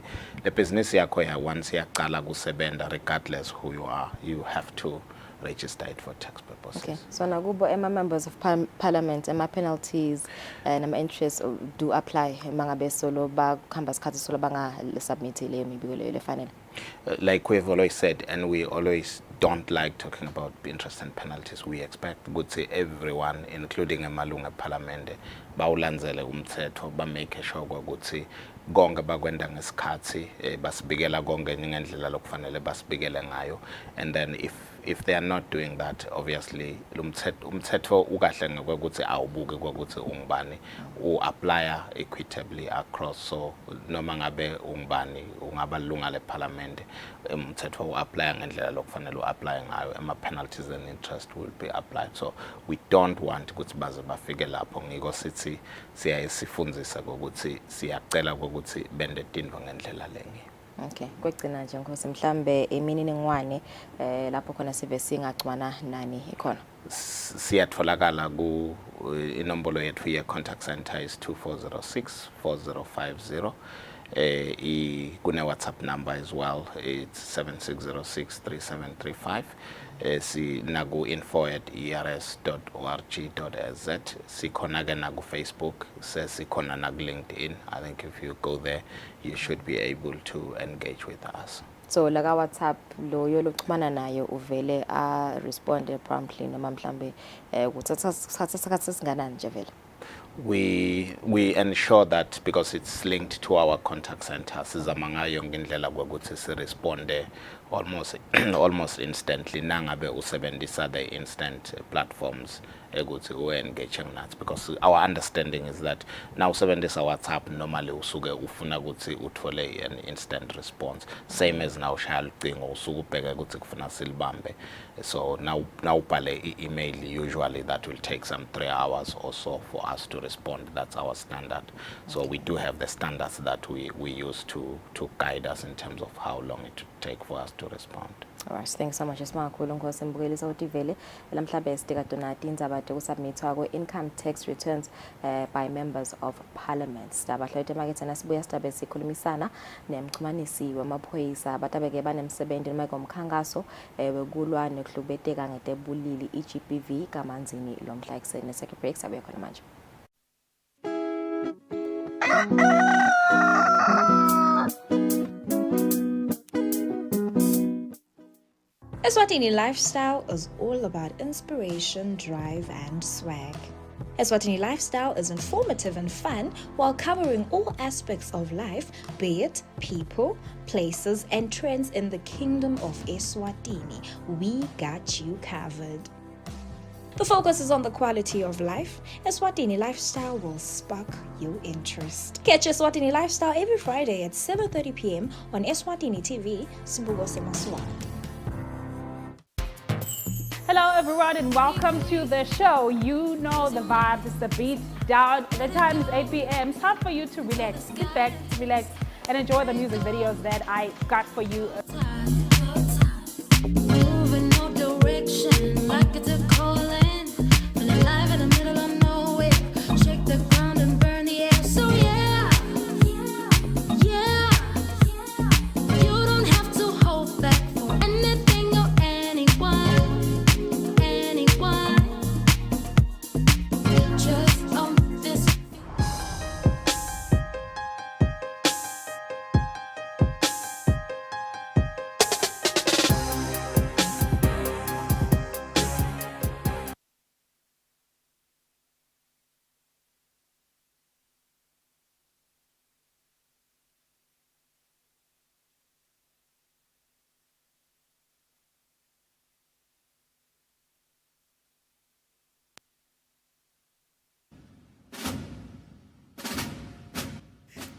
the business yakho ya once yaqala kusebenza, regardless who you are, you have to register it for tax purposes. Okay, so nakubo members of parliament penalties and interest do apply mangabe solo ba kuhamba isikhathi solo banga submit le mibiko le final. Like we've always said, and we always don't like talking about interest and penalties. We expect ukuthi everyone, including amalunga parliament, bawulandzele umthetho, ba make sure ukuthi konke bakwenda ngesikhathi basibikela konke ngendlela lokufanele basibikele ngayo, and then if they are not doing that, obviously umthetho ukahle ngokuthi awubuke ukuthi ungubani apply equitably across. So noma ngabe ungubani ungaba lunga le parliament, umthetho apply ngendlela lokufanele apply ngayo, ama penalties and interest will be applied. So we don't want ukuthi baze bafike lapho ngiko sithi siyayisifundzisa ukuthi siyacela ukuthi bende tindwa ngendlela lenye. Okay, kwegcina nje Nkosi, mhlambe imininingwane lapho khona sibe singacwana nani ikhona? Siyatholakala ku inombolo yethu ye contact center is 2406 4050. Kune WhatsApp number as well, it's 7606 3735. Nagu info@ers.org.az. Sikhona ke nagu Facebook, sikhona nagu LinkedIn. I think if you go there, you should be able to engage with us. So laga WhatsApp lo yolokuxhumana nayo uvele responde promptly noma mhlambe kuthatha isikhathi singanani nje vele? We ensure that because it's linked to our contact center, sizama ngayo ngendlela ukuthi si responde almost instantly nangabe usebenzisa the instant platforms ukuthi engage nathi, because our understanding is that now usebenzisa WhatsApp normally usuke ufuna ukuthi uthole an instant response, same as now shaya ucingo usuke ubheka ukuthi kufuna silibambe. So now ubhale email, usually that will take some 3 hours or so for us to respond. That's our standard. So we do have the standards that we use to guide us in terms of how long it would take for us to respond. All right, thanks so much. Esimakhulu Nkosi Mbukeli ukuthi vele lamhlanje sidika donate indzaba submitwa ko income tax returns by members of parliament. Sidaba hlote market nasibuya sidabe sikhulumisana nemxhumanisi wamaphoyisa batabeke banemsebenzi noma ngomkhangaso wekulwa nekuhlubeteka ngetebulili iGBV kamanzini lomhla eksene. Secretary sabuya khona manje. Eswatini Lifestyle is all about inspiration, drive, and swag. Eswatini Lifestyle is informative and fun while covering all aspects of life, be it people, places, and trends in the kingdom of Eswatini. We got you covered. The focus is on the quality of life. Eswatini Lifestyle will spark your interest. Catch Eswatini Lifestyle every Friday at 7:30 p.m. on Eswatini TV, Sibugo Semaswala. Hello everyone and welcome to the show. You know the vibes, it's the beat down. The time is 8 p.m. It's time for you to relax. Sit back, relax, and enjoy the music videos that I got for you. Moving no direction, like it's a calling. When alive in the middle of nowhere, shake the ground and burn the air. So yeah, you don't have to hold back for anything or anyone.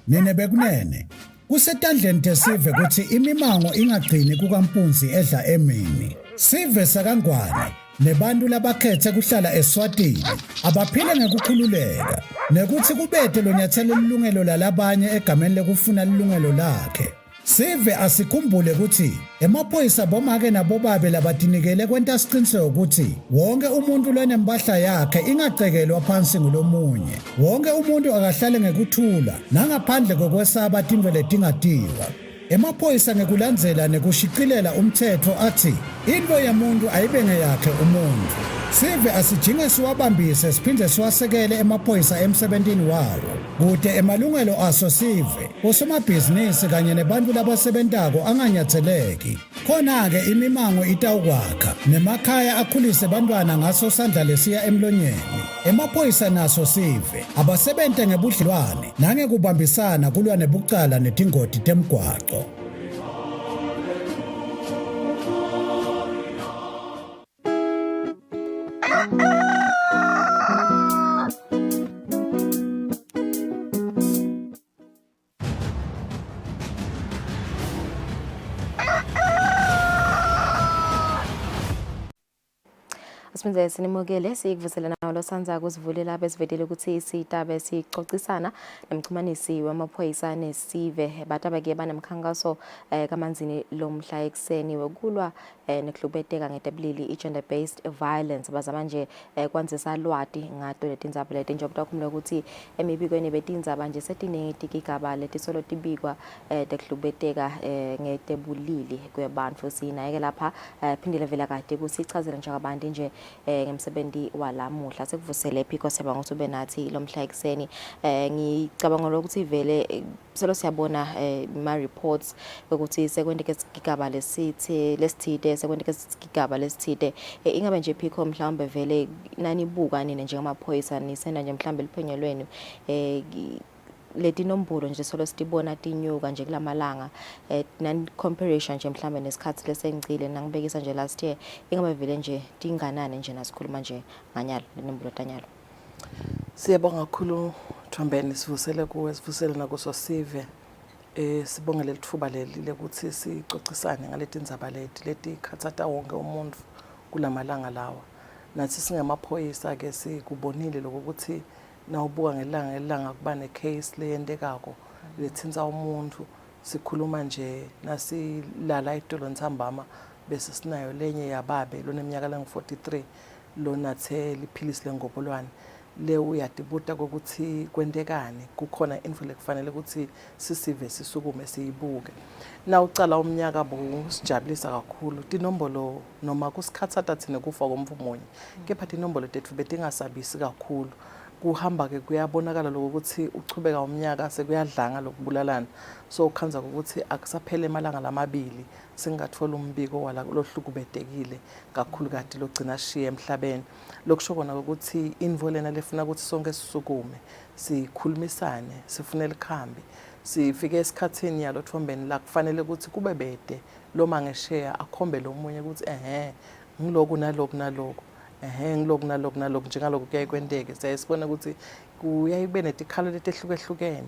nene bekunene kusetandleni tesive ukuthi imimango ingagcini kukampunzi edla emini sive sakangwane nebantu labakhethe kuhlala eSwatini abaphile ngekukhululeka nekuthi kubethe lo nyathelo lilungelo lalabanye egameni lekufuna lilungelo lakhe. Sive asikhumbule ukuthi emaphoyisa bomake nabobabe labatinikele kwenta siqiniseko ukuthi wonke umuntu lonempahla yakhe ingacekelwa phansi ngulomunye. Wonke umuntu akahlale ngekuthula nangaphandle kokwesaba tindwe letingatiwa. Emaphoyisa ngekulandzela nekushiqilela umthetho athi into yomuntu ayibe ngeyakhe umuntu. Sive asijinge siwabambise siphinde siwasekele emaphoyisa emsebentini wawo. Kude emalungelo aso sive osomabhizinisi kanye nebantu labasebentako anganyatheleki. Khona-ke imimango itawukwakha nemakhaya akhulise bantwana ngaso sandla lesiya emlonyeni. Emaphoyisa naso sive abasebente ngebudlelwane nangekubambisana kulwa nebucala netingoti temgwaco. Siphinde sinimukele sikuvuselana nawo losanza kuzivulela besivedele ukuthi isitabe sicocisana nomxhumanisi wamaphoyisa nesive batabake banemkhankaso kamanzini lomhla ekseni wekulwa nekuhlubeteka ngetebulili i-gender based violence bazama nje kwanzisa lwati ngato letindzaba leti njengoba takhumula ukuthi emibikweni betindzaba nje setiningi igaba letisolo tibikwa tekuhlubeteka ngetebulili kwebantfu sinayeke lapha phindile vela kade kusichazela njengabantu nje ngemsebenzi walamuhla sekuvusele phiko seba ngosube nathi lomhla ekseni ngicabanga ukuthi vele selo siyabona ma reports ukuthi sekwendeke isigaba lesithide sekwendeke isigaba lesithide ingabe nje phiko mhlawumbe vele nani buka nini njengamaphoyisa nisenda nje mhlawumbe liphenyelweni leti nombolo nje solo sitibona tinyuka nje kulamalanga nan comparison nje mhlambe nesikhathi lesengcile nangibekisa nje last year ingabe vele nje tinganane nje nasikhuluma nje nganyalo lenombolo tanyalo. Siyabonga kakhulu Thembeni sivusele kuwe sivusele nakuso sive sibonga lelithuba leli lekuthi sicocisane ngaleti ndzaba leti khatsata wonke umuntu kulamalanga lawa nathi singemaphoyisa ke sikubonile lokuthi nawubuka ngelanga kuba necase leyendekako lethinza umuntu sikhuluma nje nasilala itolo ntsambama bese sinayo lenye yababe loneminyaka lengu43 lonathe liphilisi lengobholwane le uyadibuta ukuthi kwendekani kukhona info lekufanele ukuthi sisive sisukume siyibuke nawucala umnyaka busijabulisa kakhulu tinombolo noma kusikhatsata thina kufa komvumonye kepha tinombolo tethu betingasabisi kakhulu kuhamba ke kuyabonakala lokuthi uchubeka umnyaka sekuyadlanga lokubulalana so ukhanza ukuthi akusaphele emalanga lamabili singathola umbiko wala lohlukubetekile kakhulu kade logcina shiye emhlabeni lokusho kona ukuthi involena lefuna ukuthi sonke sisukume sikhulumisane sifune likhambi sifike esikhathini yalo Thombeni la kufanele ukuthi kube bede lo mangesheya akhombe lo munye ukuthi ngiloku naloku ngiloku naloku njengaloku kuyayikwendeke siyasibona ukuthi kuyayibe netikhalo letehlukehlukene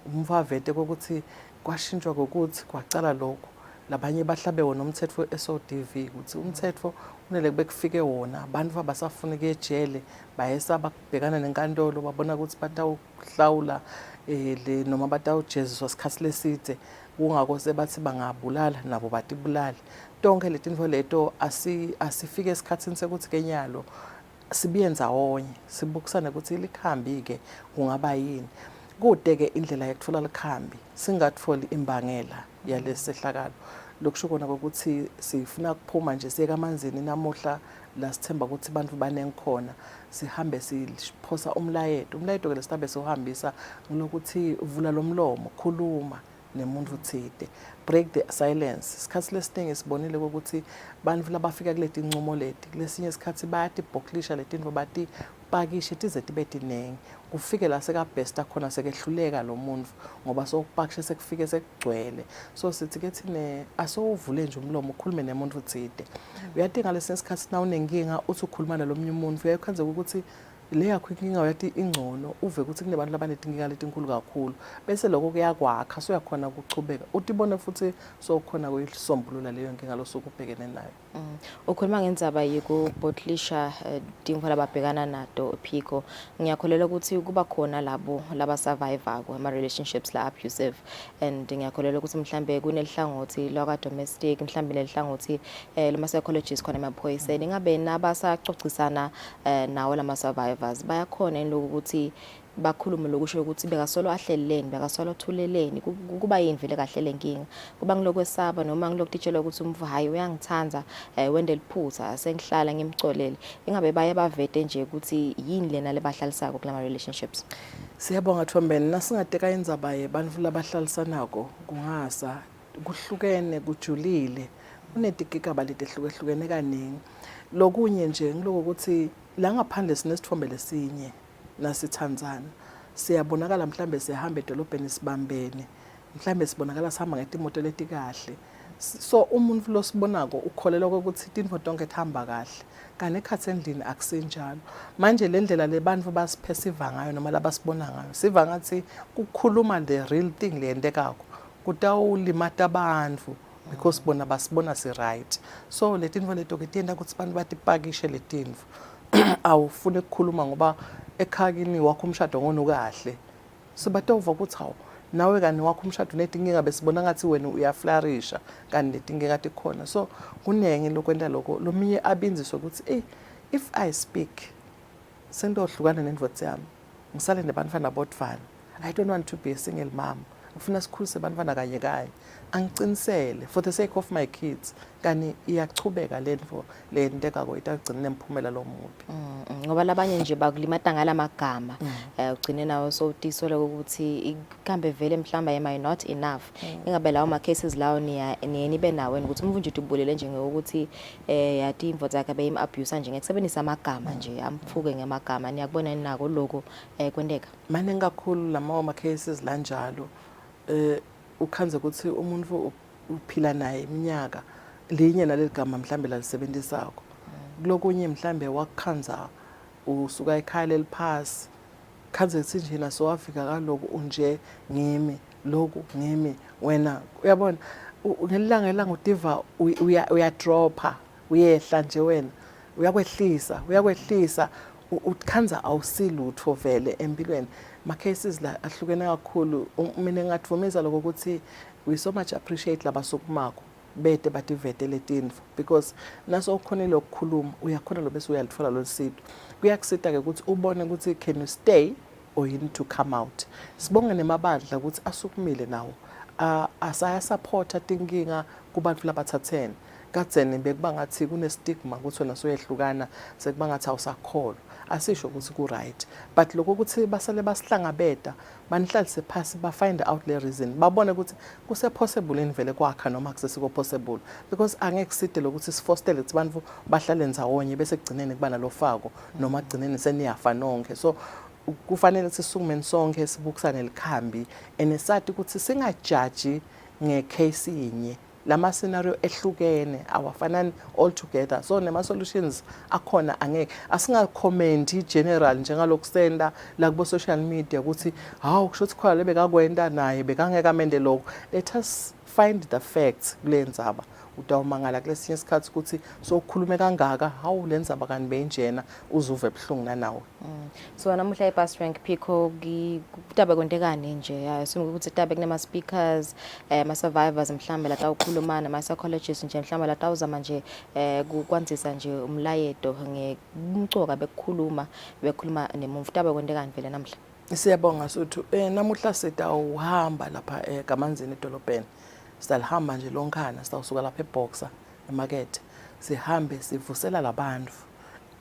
umvavete kokuthi kwashintshwa kokuthi kwacala lokho labanye bahlabe wona umthetho SODV ukuthi umthetho unele bekufike wona abantu abasafuna ejele bayesa bakubhekana nenkantolo babona ukuthi batawuhlawula le noma batawujeziswa isikhathi leside kungakose bathi bangabulala nabo batibulala tonke letinto leto asifike esikhathini sekuthi kenyalo sibiyenza wonye sibukisana ukuthi likhambi ke kungaba yini kude ke indlela yokuthola likhambi singatholi imbangela yalesehlakalo lokusho kona ukuthi sifuna kuphuma nje siyeka amanzini namuhla la sithemba ukuthi abantu banengikhona sihambe siphosa umlayeto ke lesitabe sohambisa ngokuthi vula lomlomo khuluma nemuntu uthide break the silence isikhathi lesiningi sibonile ukuthi bantu labafika kuleti incumo leti kulesinye isikhathi bayathi bhoklisha letinto bathi pakishe tize tibe tinengi kufike la sekabhesta khona sekehluleka lo muntu ngoba sokupakishe sekufike sekugcwele so sithi ke thine asowuvule nje umlomo ukhulume nemuntu uthide uyadinga lesinye isikhathi na unenkinga uthi ukhuluma nalomnye umuntu uyakhanze ukuthi le yakho inkinga uyathi ingcono uve ukuthi kunebantu labanenkinga letinkulu kakhulu bese lokho kuyakwakha so yakhona ukuchubeka uthi ibona futhi so khona kuyisombulula leyo nkinga losukubhekene nayo. Ukhuluma ngendzaba yokubotlisha timvo lababhekana nato Pico. Ngiyakholelwa ukuthi kuba khona labo laba survivor ama relationships la abusive and ngiyakholelwa ukuthi mhlambe kunelihlangothi lwaka domestic mhlambe nelihlangothi lama psychologists khona emaphoyiseni ngabe nabasacocisana nawo lama survivors bayakhona ukuthi bakhulume lokusho ukuthi bekasolo ahleleleni bekasolo thuleleni kuba yini vele kahle lenkinga kuba ngilokwesaba noma ngilokutitshelwa ukuthi umvu hayi uyangithanza wende liphutha sengihlala ngimcolele ingabe baye bavete nje ukuthi yini lena lebahlalisako kulama relationships. Siyabonga Thombeni nasingateka indzaba yebantu labahlalisanako kungasa kuhlukene kujulile kunetikigaba letehlukehlukene kaningi lokunye nje ngiloko ukuthi la ngaphandle sinesithombe lesinye nasithandzana siyabonakala mhlambe sihamba edolobheni sibambene mhlambe sibonakala sihamba ngetimoto letikahle so umuntu lo sibonako ukholelwa ukuthi tinto tonke thamba kahle kanti ekhathi endlini akusenjalo manje le ndlela lebantu basiphesiva ngayo noma labasibona ngayo siva ngathi ukukhuluma the real thing leyendekako kutawulimata abantu because bona basibona si right so letinto leto kutenda ukuthi abantu batipakishe letinto awufune ukukhuluma ngoba ekhakini wakho umshado ngone kahle sibatova ukuthi hawo nawe kani wakho umshado netinkinga besibona ngathi wena uyaflourisha kanti letinkinga tikhona so kunenge lokwenda lokho lominye abinziswe ukuthi if I speak sendohlukana nendvodza yami ngisale nebantwana bodvana I don't want to be a single mom ufuna sikhulise abantwana kanye kanye angicinisele for the sake of my kids kani iyachubeka lento lendeka ko itagcina nemphumela lomubi ngoba labanye nje bakulimata ngalamagama ugcine nawo so utisola ukuthi ikambe vele mhlamba yema not enough ingabe lawo ma cases lawo nibe nawe ukuthi umvu nje utibulele nje ngokuthi yathi imvo zakhe beyim abuse nje ngekusebenzisa amagama nje amphuke ngemagama niyakubona nako lokho kwendeka manje kakhulu lama ma cases lanjalo ukhanze ukuthi umuntu uphila naye iminyaka linye naleligama mhlambe lalisebenzisako kulokunye mhlambe wakukhanza usuka ekhaya leliphasi khanze ukuthi nje naso wafika kaloku unje ngimi lokhu ngimi wena uyabona ngelanga udiva uyadropa uyehla nje wena uyakwehlisa ukhanza awusilutho vele empilweni ma cases la ahlukene kakhulu mina ngathumeza lokho ukuthi we so much appreciate labasukumako bete bativete letinfo because naso ukhonile ukukhuluma uyakhona lo bese uyalithola lo sitho kuyakusita ke ukuthi ubone ukuthi can you stay or you need to come out sibonge nemabandla ukuthi asukumile nawo asaya supporta tinkinga kubantu labathathene kadzeni bekuba ngathi kune stigma ukuthi wena soyehlukana sekuba ngathi awusakholwa asisho ukuthi ku right but lokho ukuthi basale basihlangabeta banihlalise phasi ba find out le reason babone ukuthi kuse possible invele kwakha noma kusesiko possible because angeke side lokuthi sifostele ukuthi bantu bahlale ndzawonye bese kugcineni kuba nalofako noma kugcineni seniyafa nonke so kufanele sisukume sonke sibukisane likhambi enesathi ukuthi singajudge ngecase inye lama scenario ehlukene awafanani all together so nema solutions akhona angeke asingacommend general njengalokusenda la kubo social media ukuthi hawu kusho ukuthi khona lebekakwenda naye bekangeka amende lokho let us find the facts kulendzaba utawumangala kulesinye isikhathi ukuthi so ukhulume kangaka hawu lenzaba kani benjena uzuve ebhlungu nanawe so namuhla eBus Rank Pico kutabe kontekani nje asimo ukuthi tabe kunema speakers ama survivors mhlambe la tawukhuluma nama psychologists nje mhlambe la tawuzama nje kukwanzisa nje umlayeto ngumcoka bekhuluma nemuvu tabe kontekani vele namhla siyabonga suthu namuhla sitawuhamba lapha eGamanzini edolobheni sitalihamba nje lonkhana sitawusuka lapha eBoxer emarket sihambe sivusela labantu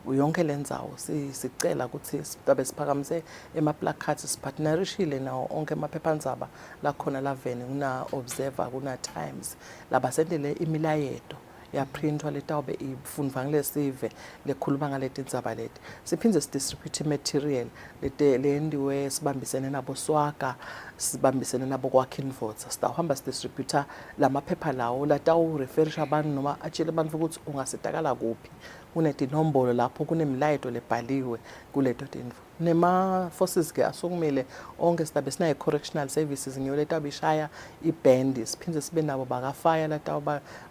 uyonke lendzawo sicela ukuthi sibabe siphakamise emaplacards sipartnerishile nawo onke emaphephandzaba la khona laveni kuna Observer kuna Times labasendele imilayeto yaprintwa letawube ifundwa ngilesive lekhuluma ngaletindzaba leti siphindze sidistribute material lendiwe sibambisene nabo Swaga sibambisene nabo kwa-Kinvotes sitawuhamba sidistributor lamaphepha lawo latawureferisha abantu noma atshele abantu ukuthi ungasedakala kuphi kunetinombolo lapho kunemlayito lebhaliwe kuleto tindlu nema-forces-ke asukumile onke sidabe sinayo correctional services ngiyo letabe ishaya ibhendi siphinde sibe nabo bakafaya latawo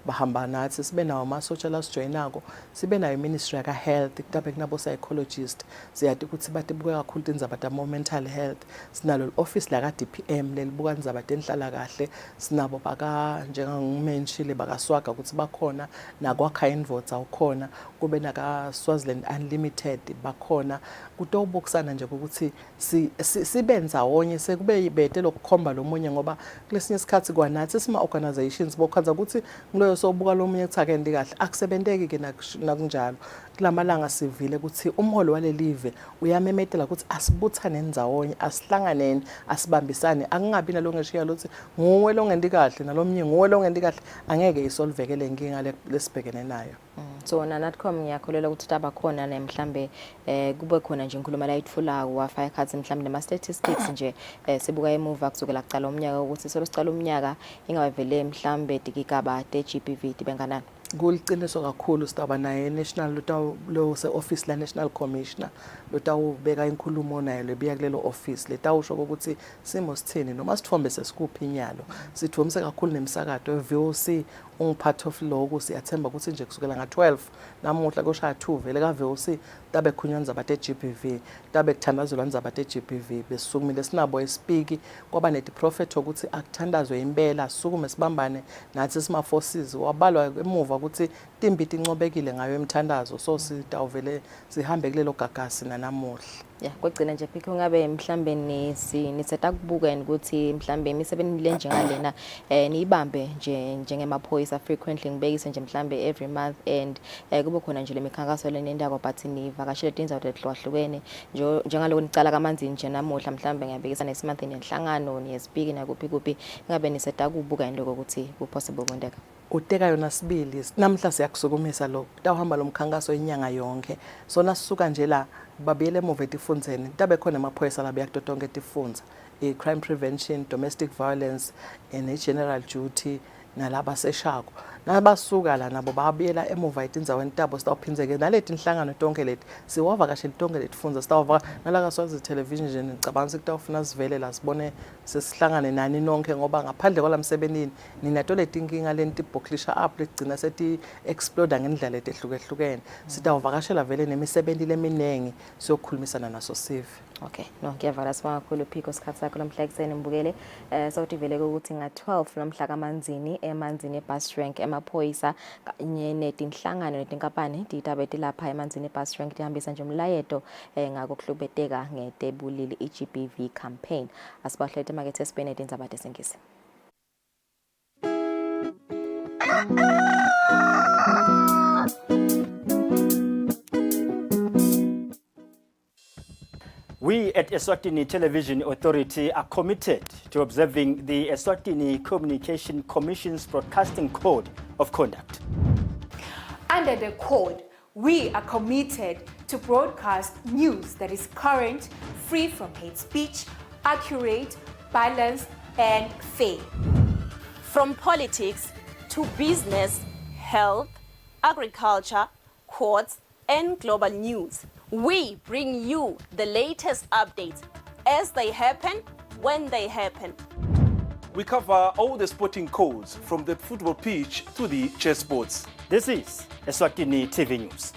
bahamba nathi sibe nawo amasotsha lasijoyinako sibe nayo i-ministry yaka-health kutabe kunabo-psychologist siyati ukuthi batibuke kakhulu tindzaba tamo-mental health sinalo i-office laka-DPM lelibuka tindzaba tenhlalakahle sinabo njengangimenshile bakaswaga ukuthi bakhona nakwa-Kinvotes awukhona kube naka-Swaziland Unlimited bakhona kutobukisana nje ukuthi sibe ndzawonye sekube bete lokukhomba lomunye ngoba kulesinye isikhathi kwanathi sima-organizations bokhaza ukuthi ngiloyo sobuka lomunye kuthi akendi kahle akusebenteki-ke nakunjalo kulamalanga sivile ukuthi umholo walelive uyamemetela ukuthi asibuthane ndzawonye asihlanganeni asibambisane akungabi nalo ngeshiya lokuthi nguwe longendi kahle nalomnye nguwe longendi kahle angeke isolveke le nkinga lesibhekene nayo. So nanatcom ngiyakholela ukuthi tabakhona nemhlambe kube khona nje inkulumo la itfulako wafaya ekhathi mhlambe nema-statistics nje sibuka emuva kusukela kucala umnyaka ukuthi solosicala umnyaka ingavele mhlambe tikigaba te-GBV tibenganani. Kuliciniso kakhulu sitaba naye national lo se-office la-national commissioner lotawubeka inkulumo nayo lebiya kulelo office letawusho ukuthi simo sithini noma sithombe sesikuphi inyalo sithomise kakhulu nemisakato ye-VOC ungiphathi of law siyathemba ukuthi nje kusukela nga-12 namuhla koshaya 2 vele ka-VOC tabe khulunywa ndzaba te-GBV tabe kuthandazelwa ndzaba te-GBV besisukumile sinabo esipiki kwaba neti-prophet ukuthi akuthandazwe impela sisukume sibambane nathi sima-forces wabalwa emuva ukuthi timbi tincobekile ngayo emthandazo so sitawuvele sihambe kulelo gagasi nanamuhla. Yeah, kwegcina nje phike ungabe mhlambe niseta kubuka ukuthi mhlambe imisebenzi lenjengalena niyibambe nje njengemaphoyisa frequently ngibekise nje mhlambe every month and kube khona nje lemikhankaso lenendako but nivakashele tindzawo tehlukahlukene njengaloko nicala kamanzi nje namuhla mhlambe ngiyabekisa nesimanthini yenhlangano niyespeak nakuphi ngabe niseta kubuka indoko ukuthi ku possible kwendeka. Uteka yona sibili namhla siyakusukumisa lo tawuhamba lomkhankaso inyanga yonke sona sisuka nje la babiyele emuva etifundzeni tabe khona amaphoyisa labe yakutotonke etifunza i-crime prevention, domestic violence ne-general duty nalaba seshako nabasuka la nabo babiyela emuva etindzaweni tabo sitawuphinzeke naleti inhlangano tonke leti siwavakashela tonke letifunza sitawuvaka nalakaswazi television nje ngicabanga sikutawufuna sivele la sibone sesihlangane nani nonke ngoba ngaphandle kwalamsebenzini ninato letinkinga lentibhoklisha up legcina sethi explode ngendlela etehlukehlukene sitawuvakashela vele nemisebenzi leminengi siyokhulumisana naso sive. Okay, no ngiyavala sibonga kakhulu Phiko isikhathi sakho namhla ekseni mbukele sawuthi vele ukuthi nga-12 namhla kamanzini emanzini e-bus rank emaphoyisa kanye netinhlangano netinkampani titabete lapha emanzini e-bus rank tihambisa nje umlayeto ngako kuhlubeteka ngetebulili i-GBV campaign asibahlete makethe sibene tindzaba tesingisi. We at Eswatini Television Authority are committed to observing the Eswatini Communication Commission's Broadcasting Code of Conduct. Under the code, we are committed to broadcast news that is current, free from hate speech, accurate, balanced, and fair. From politics to business, health, agriculture, courts, and global news, we bring you the latest updates as they happen, when they happen. We cover all the sporting codes from the football pitch to the chessboards. This is Eswatini TV News.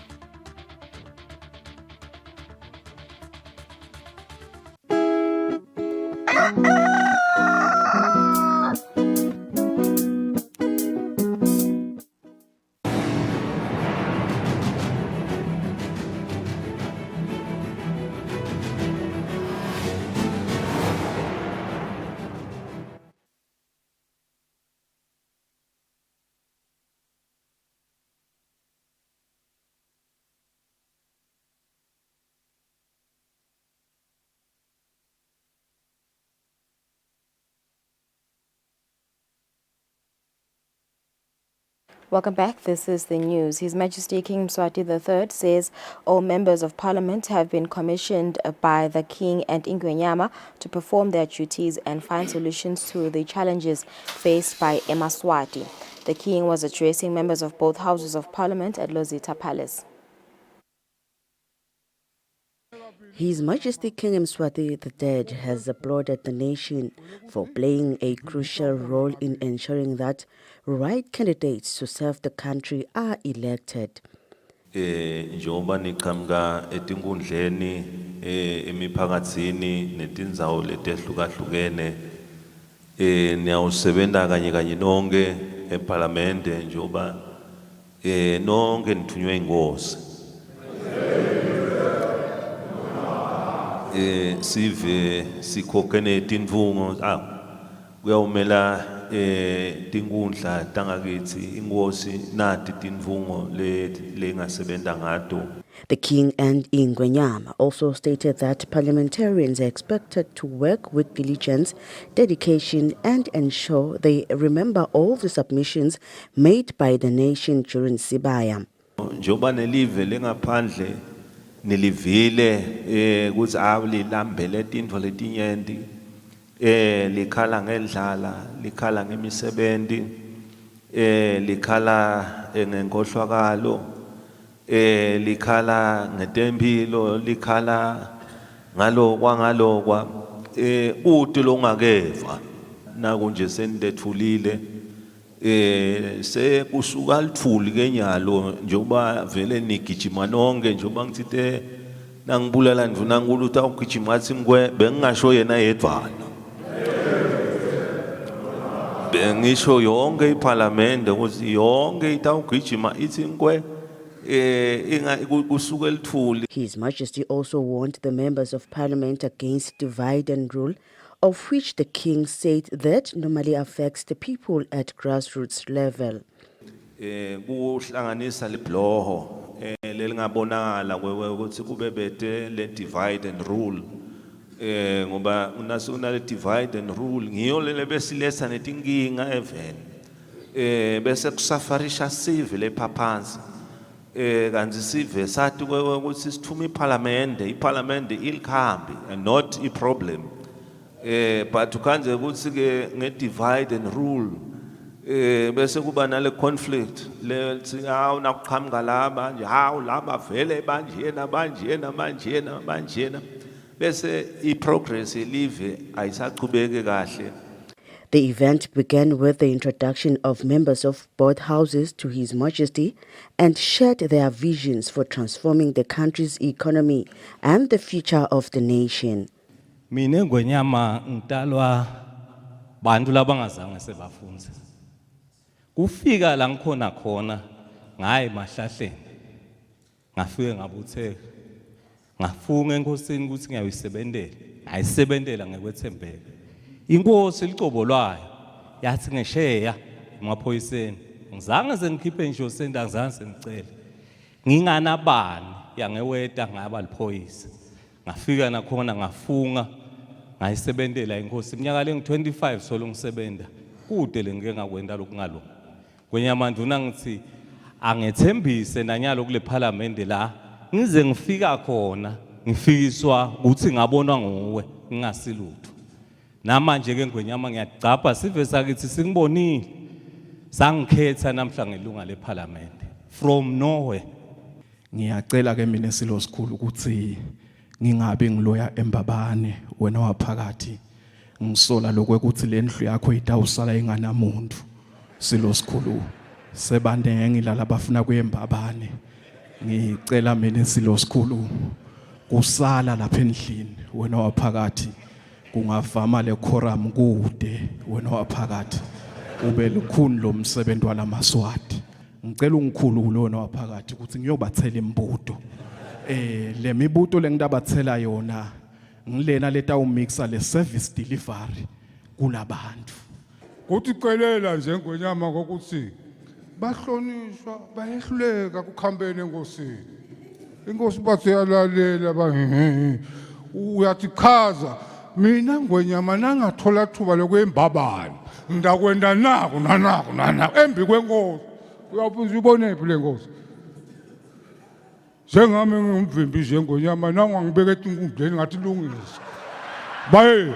Welcome back. This is the news. His Majesty King Mswati III says all members of parliament have been commissioned by the King and Ingwenyama to perform their duties and find solutions to the challenges faced by Eswatini. The King was addressing members of both houses of parliament at Lozita Palace. His Majesty King Mswati III has applauded the nation for playing a crucial role in ensuring that right candidates to serve the country are elected. Njengoba niqhamuka etinkundleni emiphakatsini netindzawo letehlukahlukene niyawusebenza kanye nonke eParliamente njengoba nonke nithunywe inkosi. Sive sikhokhene tinfungo kuyawumela tinkundla tangakithi inkosi nati tinfungo lengasebenta ngato. The King and Ingwenyama also stated that parliamentarians are expected to work with diligence, dedication and ensure they remember all the submissions made by the nation during Sibaya. Njoba nelive lengaphandle nilivile ukuthi awulilambele tintfo letinyenti likhala ngendlala likhala ngemisebenzi likhala ngenkohlakalo likhala ngetempilo likhala ngalokwa uthi longakeva nakunje senidethulile sekusuka lithuli kenyalo njengoba vele nigijima nonke njengoba ngithithe nangibulala ndvuna nkulu uthi awugijima athi ngwe bengingasho yena yedwana bengisho yonke iParliament ukuthi yonke itawugijima ithi ngwe kusuka lithuli. His Majesty also warned the members of Parliament against divide and rule, of which the King said that normally affects the people at grassroots level. Kuhlanganisa libloho lelingabonakala ukuthi kube bete le divide and rule ngoba unasuna le divide and rule ngiyo lele besilesa netinkinga even bese kusafarisha sive lephaphansi kanti sive sathi ukuthi sithuma iParliament ilikhambi and not a problem. But ukanje ukuthi ke nge-divide and rule bese kuba nale conflict lethi nakuqhamuka laba nje laba vele banjena bese iprogress elive ayisaqhubeke kahle. The event began with the introduction of members of both houses to His Majesty and shared their visions for transforming the country's economy and the future of the nation. Mina Ngwenyama ngitalwa bantu labangazange sebafunze. Kufika la ngikhona khona ngaye mahlahleni. Ngafike ngabutheka. Ngafunga enkosini ukuthi ngiyayisebenzela. Ayisebenzela ngekwethembeka. Inkosi licobo lwayo yathi ngesheya emaphoyiseni. Ngizange sengikhiphe ngisho senda ngizange sengicela. Nginganabani yangeweta ngaba liphoyisa. Ngafika nakhona ngafunga ngayisebenzela inkosi iminyaka lengi-25 solo ngisebenta kude lengike ngakwenda lokhu ngalo Ngwenyama nduna ngithi angethembise nanyalo kule Parliament la ngize ngifika khona ngifikiswa ukuthi ngabonwa nguwe ngingasilutho namanje ke Ngwenyama ngiyacapha sive sakithi singibonile sangikhetha namhla ngelunga leParliament from nowhere. Ngiyacela ke mina silo sikhulu ukuthi ngingabe ngiloya embabane wena waphakathi ngisola lokuthi lendlu yakho itawusala inganamuntu silo sikhulu sebande ngilala bafuna kuyembabane ngicela mina silo sikhulu kusala lapha endlini wena waphakathi kungavama le quorum kude wena waphakathi ube lukhuni lomsebenzi walamaswati ngicela ungikhulu kulona waphakathi ukuthi ngiyobathela imbuto le mibuto lengidabathela yona ngilena letawumixa le service delivery kulabantu kuthi celela nje Ngwenyama ngokuthi bahlonishwa bayehluleka kukhambeni enkosini inkosi bathi yalalela uyathi chaza mina Ngwenyama nangathola thuba lokwembabani ngidakwenda nanako embi kwenkosi uyawuphunza ibone phi le nkosi sengami ngumvimbi njengonyama nangu angibeke enkundleni ngathi lungisa baye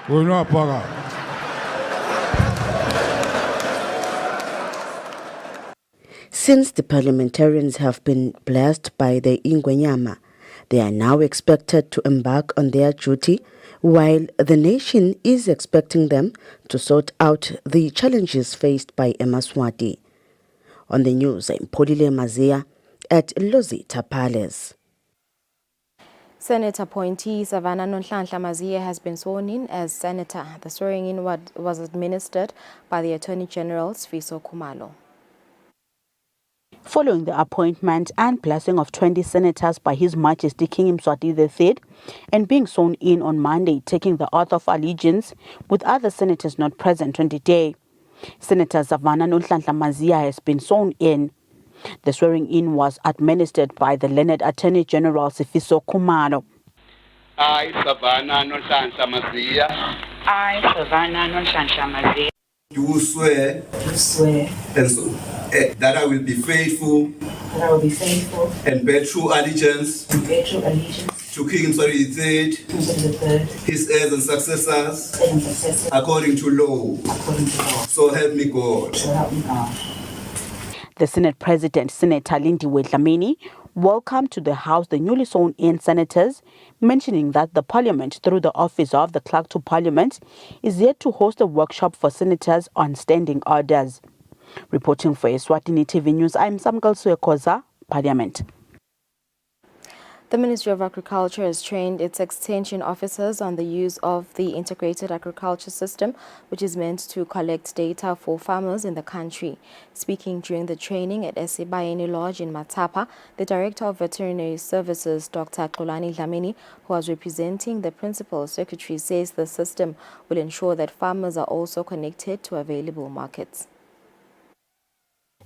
wena phakathi. Since the parliamentarians have been blessed by the Ingwenyama, they are now expected to embark on their duty, while the nation is expecting them to sort out the challenges faced by Eswatini. On the news, I'm Polile Mazia at Lozita Palace. Senate appointee Savannah Nonhlanhla Maziye has been sworn in as senator. The swearing-in was administered by the Attorney General Sfiso Khumalo. Following the appointment and blessing of 20 senators by His Majesty King Mswati III and being sworn in on Monday, taking the oath of allegiance with other senators not present on the day, Senator Savannah Nonhlanhla Maziye has been sworn in. The swearing-in was administered by the learned Attorney General Sfiso Khumalo. I, Savannah Nonhlanhla Maziye. I, Savannah Nonhlanhla Maziye. Do swear. Do swear. And so, that I will be faithful. That I will be faithful. And bear true allegiance. And bear true allegiance. To King Mswati III. His heirs and successors. According to law. According to law. So help me God. So help me God. The Senate President, Senator Lindiwe Dlamini, welcomed to the House the newly sworn-in senators, mentioning that the Parliament, through the Office of the Clerk to Parliament, is yet to host a workshop for senators on standing orders. Reporting for Eswatini TV News, I'm Samgal Suekoza, Parliament. The Ministry of Agriculture has trained its extension officers on the use of the integrated agriculture system, which is meant to collect data for farmers in the country. Speaking during the training at Esibayeni Lodge in Matapa, the Director of Veterinary Services, Dr. Xolani Dlamini, who was representing the Principal Secretary, says the system will ensure that farmers are also connected to available markets.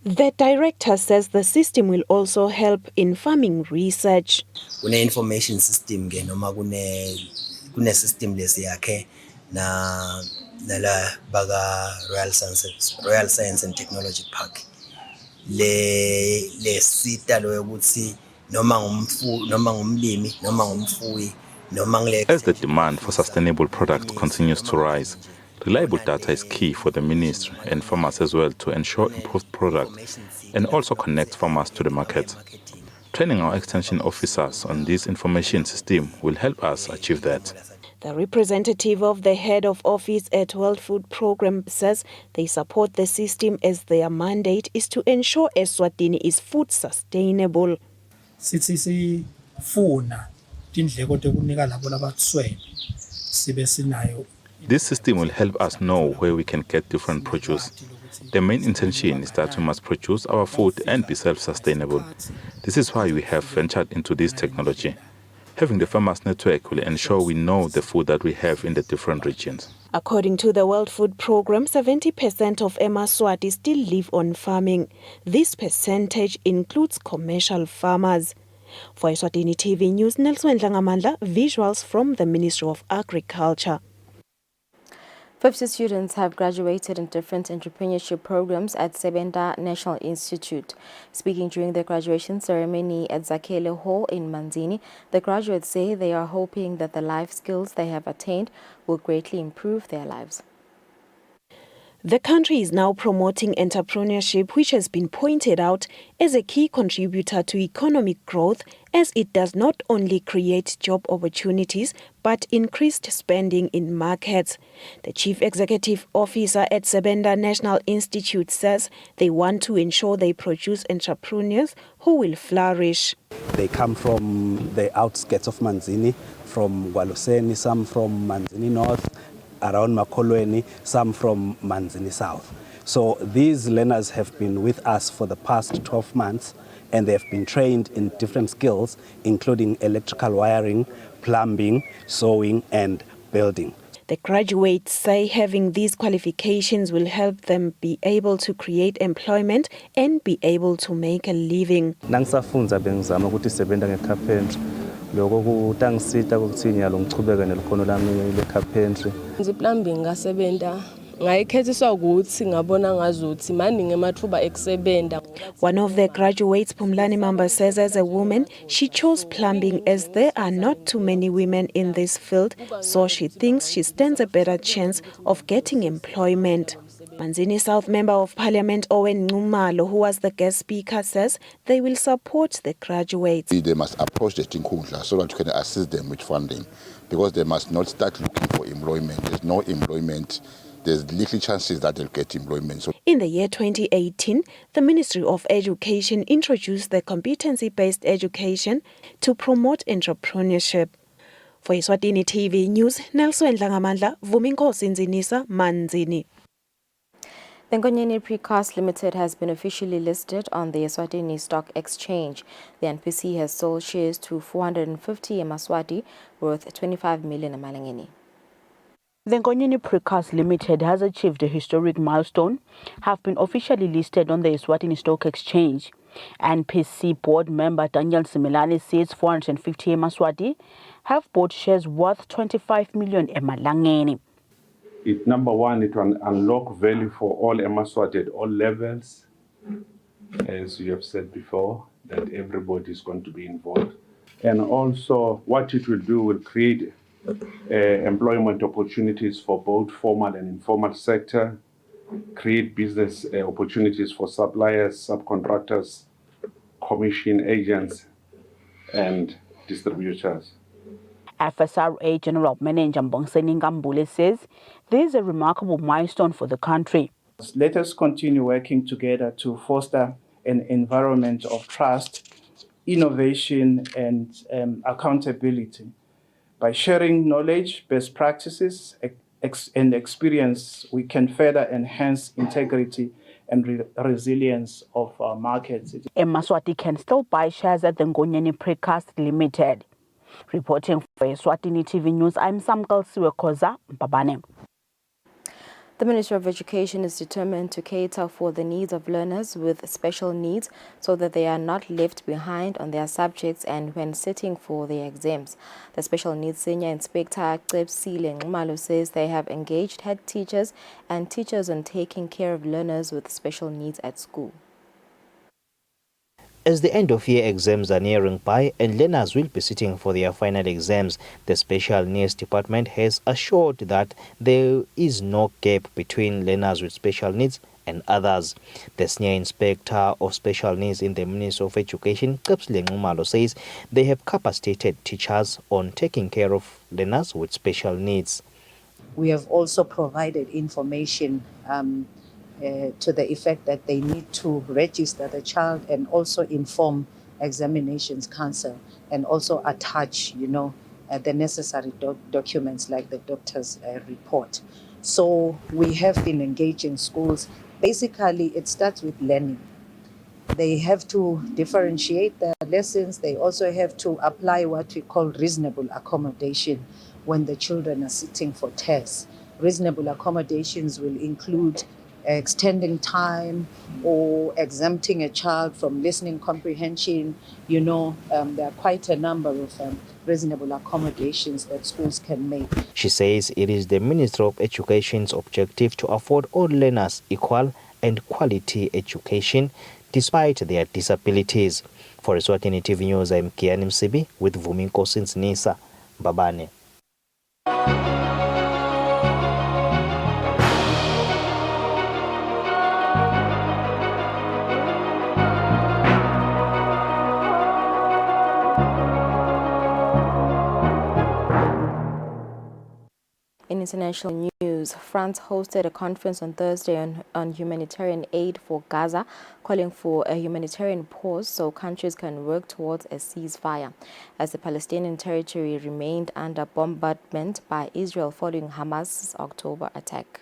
The director says the system will also help in farming research. Kune information system ke noma kune system lesiyakhe na la baga Royal Science and Technology Park le sita lo ukuthi noma ngumlimi noma ngumfuyi noma ngile. As the demand for sustainable products continues to rise, reliable data is key for the ministry and farmers as well to ensure improved products and also connect farmers to the market. Training our extension officers on this information system will help us achieve that. The representative of the head of office at World Food Programme says they support the system as their mandate is to ensure Eswatini is food sustainable. This system will help us know where we can get different produce. The main intention is that we must produce our food and be self-sustainable. This is why we have ventured into this technology. Having the Farmers Network will ensure we know the food that we have in the different regions. According to the World Food Programme, 70% of Eswatini still live on farming. This percentage includes commercial farmers. For Eswatini TV News, Nelson Dlangamandla, visuals from the Ministry of Agriculture. 50 students have graduated in different entrepreneurship programs at Sebenda National Institute. Speaking during the graduation ceremony at Zakele Hall in Manzini, the graduates say they are hoping that the life skills they have attained will greatly improve their lives. The country is now promoting entrepreneurship, which has been pointed out as a key contributor to economic growth, as it does not only create job opportunities but increased spending in markets. The Chief Executive Officer at Sebenda National Institute says they want to ensure they produce entrepreneurs who will flourish. They come from the outskirts of Manzini, from Waloseni, some from Manzini North, around Makolweni, some from Manzini South. So these learners have been with us for the past 12 months and they've been trained in different skills, including electrical wiring, plumbing, sewing and building. The graduates say having these qualifications will help them be able to create employment and be able to make a living. Nangisafunza bengizama ukuthi sebenza ngecarpentry. Lokho kutangisita ukuthi ngiyalo ngichubeka nelikhono lami lecarpentry. Ngiplambing ngasebenza ngayikhethiswa ukuthi ngabona ngazuthi maningi amathuba ekusebenza. One of the graduates, Pumlani Mamba, says as a woman, she chose plumbing as there are not too many women in this field, so she thinks she stands a better chance of getting employment. Manzini South Member of Parliament Owen Nxumalo, who was the guest speaker, says they will support the graduates. They must approach the Tinkundla so that you can assist them with funding, because they must not start looking for employment. There's no employment. There's little chances that they'll get employment. So in the year 2018, the Ministry of Education introduced the competency-based education to promote entrepreneurship. For Eswatini TV News, Nelson Dlangamandla, Vuminkosi Nzinisa, Manzini. The Nkonyeni Precast Limited has been officially listed on the Eswatini Stock Exchange. The NPC has sold shares to 450 eMaswati worth 25 million emalangeni. The Nkonyeni Precast Limited has achieved a historic milestone, have been officially listed on the Eswatini Stock Exchange. NPC board member Daniel Similani says 450 eMaswati have bought shares worth 25 million emalangeni. Number one, it will unlock value for all eMaswati at all levels. As you have said before, that everybody is going to be involved. And also what it will do will create employment opportunities for both formal and informal sector, create business opportunities for suppliers, subcontractors, commission agents, and distributors. FSRA General Manager Mbongiseni Nkambule says this is a remarkable milestone for the country. Let us continue working together to foster an environment of trust, innovation, and accountability. By sharing knowledge, best practices, and experience, we can further enhance integrity and resilience of our markets. eMaswati can still buy shares at the Nkonyeni Precast Limited. Reporting for Eswatini TV News, I'm Samkal Siwekoza, Mbabane. The Ministry of Education is determined to cater for the needs of learners with special needs so that they are not left behind on their subjects and when sitting for their exams. The Special Needs Senior Inspector Kusile Nxumalo says they have engaged head teachers and teachers on taking care of learners with special needs at school. As the end-of-year exams are nearing by and learners will be sitting for their final exams, the Special Needs Department has assured that there is no gap between learners with special needs and others. The Senior Inspector of Special Needs in the Ministry of Education, Kusile Nxumalo, says they have capacitated teachers on taking care of learners with special needs. We have also provided information to the effect that they need to register the child and also inform examinations council and also attach, the necessary documents like the doctor's report. So we have been engaging schools. Basically, it starts with learning. They have to differentiate the lessons. They also have to apply what we call reasonable accommodation when the children are sitting for tests. Reasonable accommodations will include extending time or exempting a child from listening comprehension. There are quite a number of reasonable accommodations that schools can make. She says it is the Ministry of Education's objective to afford all learners equal and quality education despite their disabilities. For Eswatini TV News, I'm Kiani Msibi with Vuminkosi Nzinisa, Mbabane. In international news, France hosted a conference on Thursday on humanitarian aid for Gaza, calling for a humanitarian pause so countries can work towards a ceasefire, as the Palestinian territory remained under bombardment by Israel following Hamas's October attack.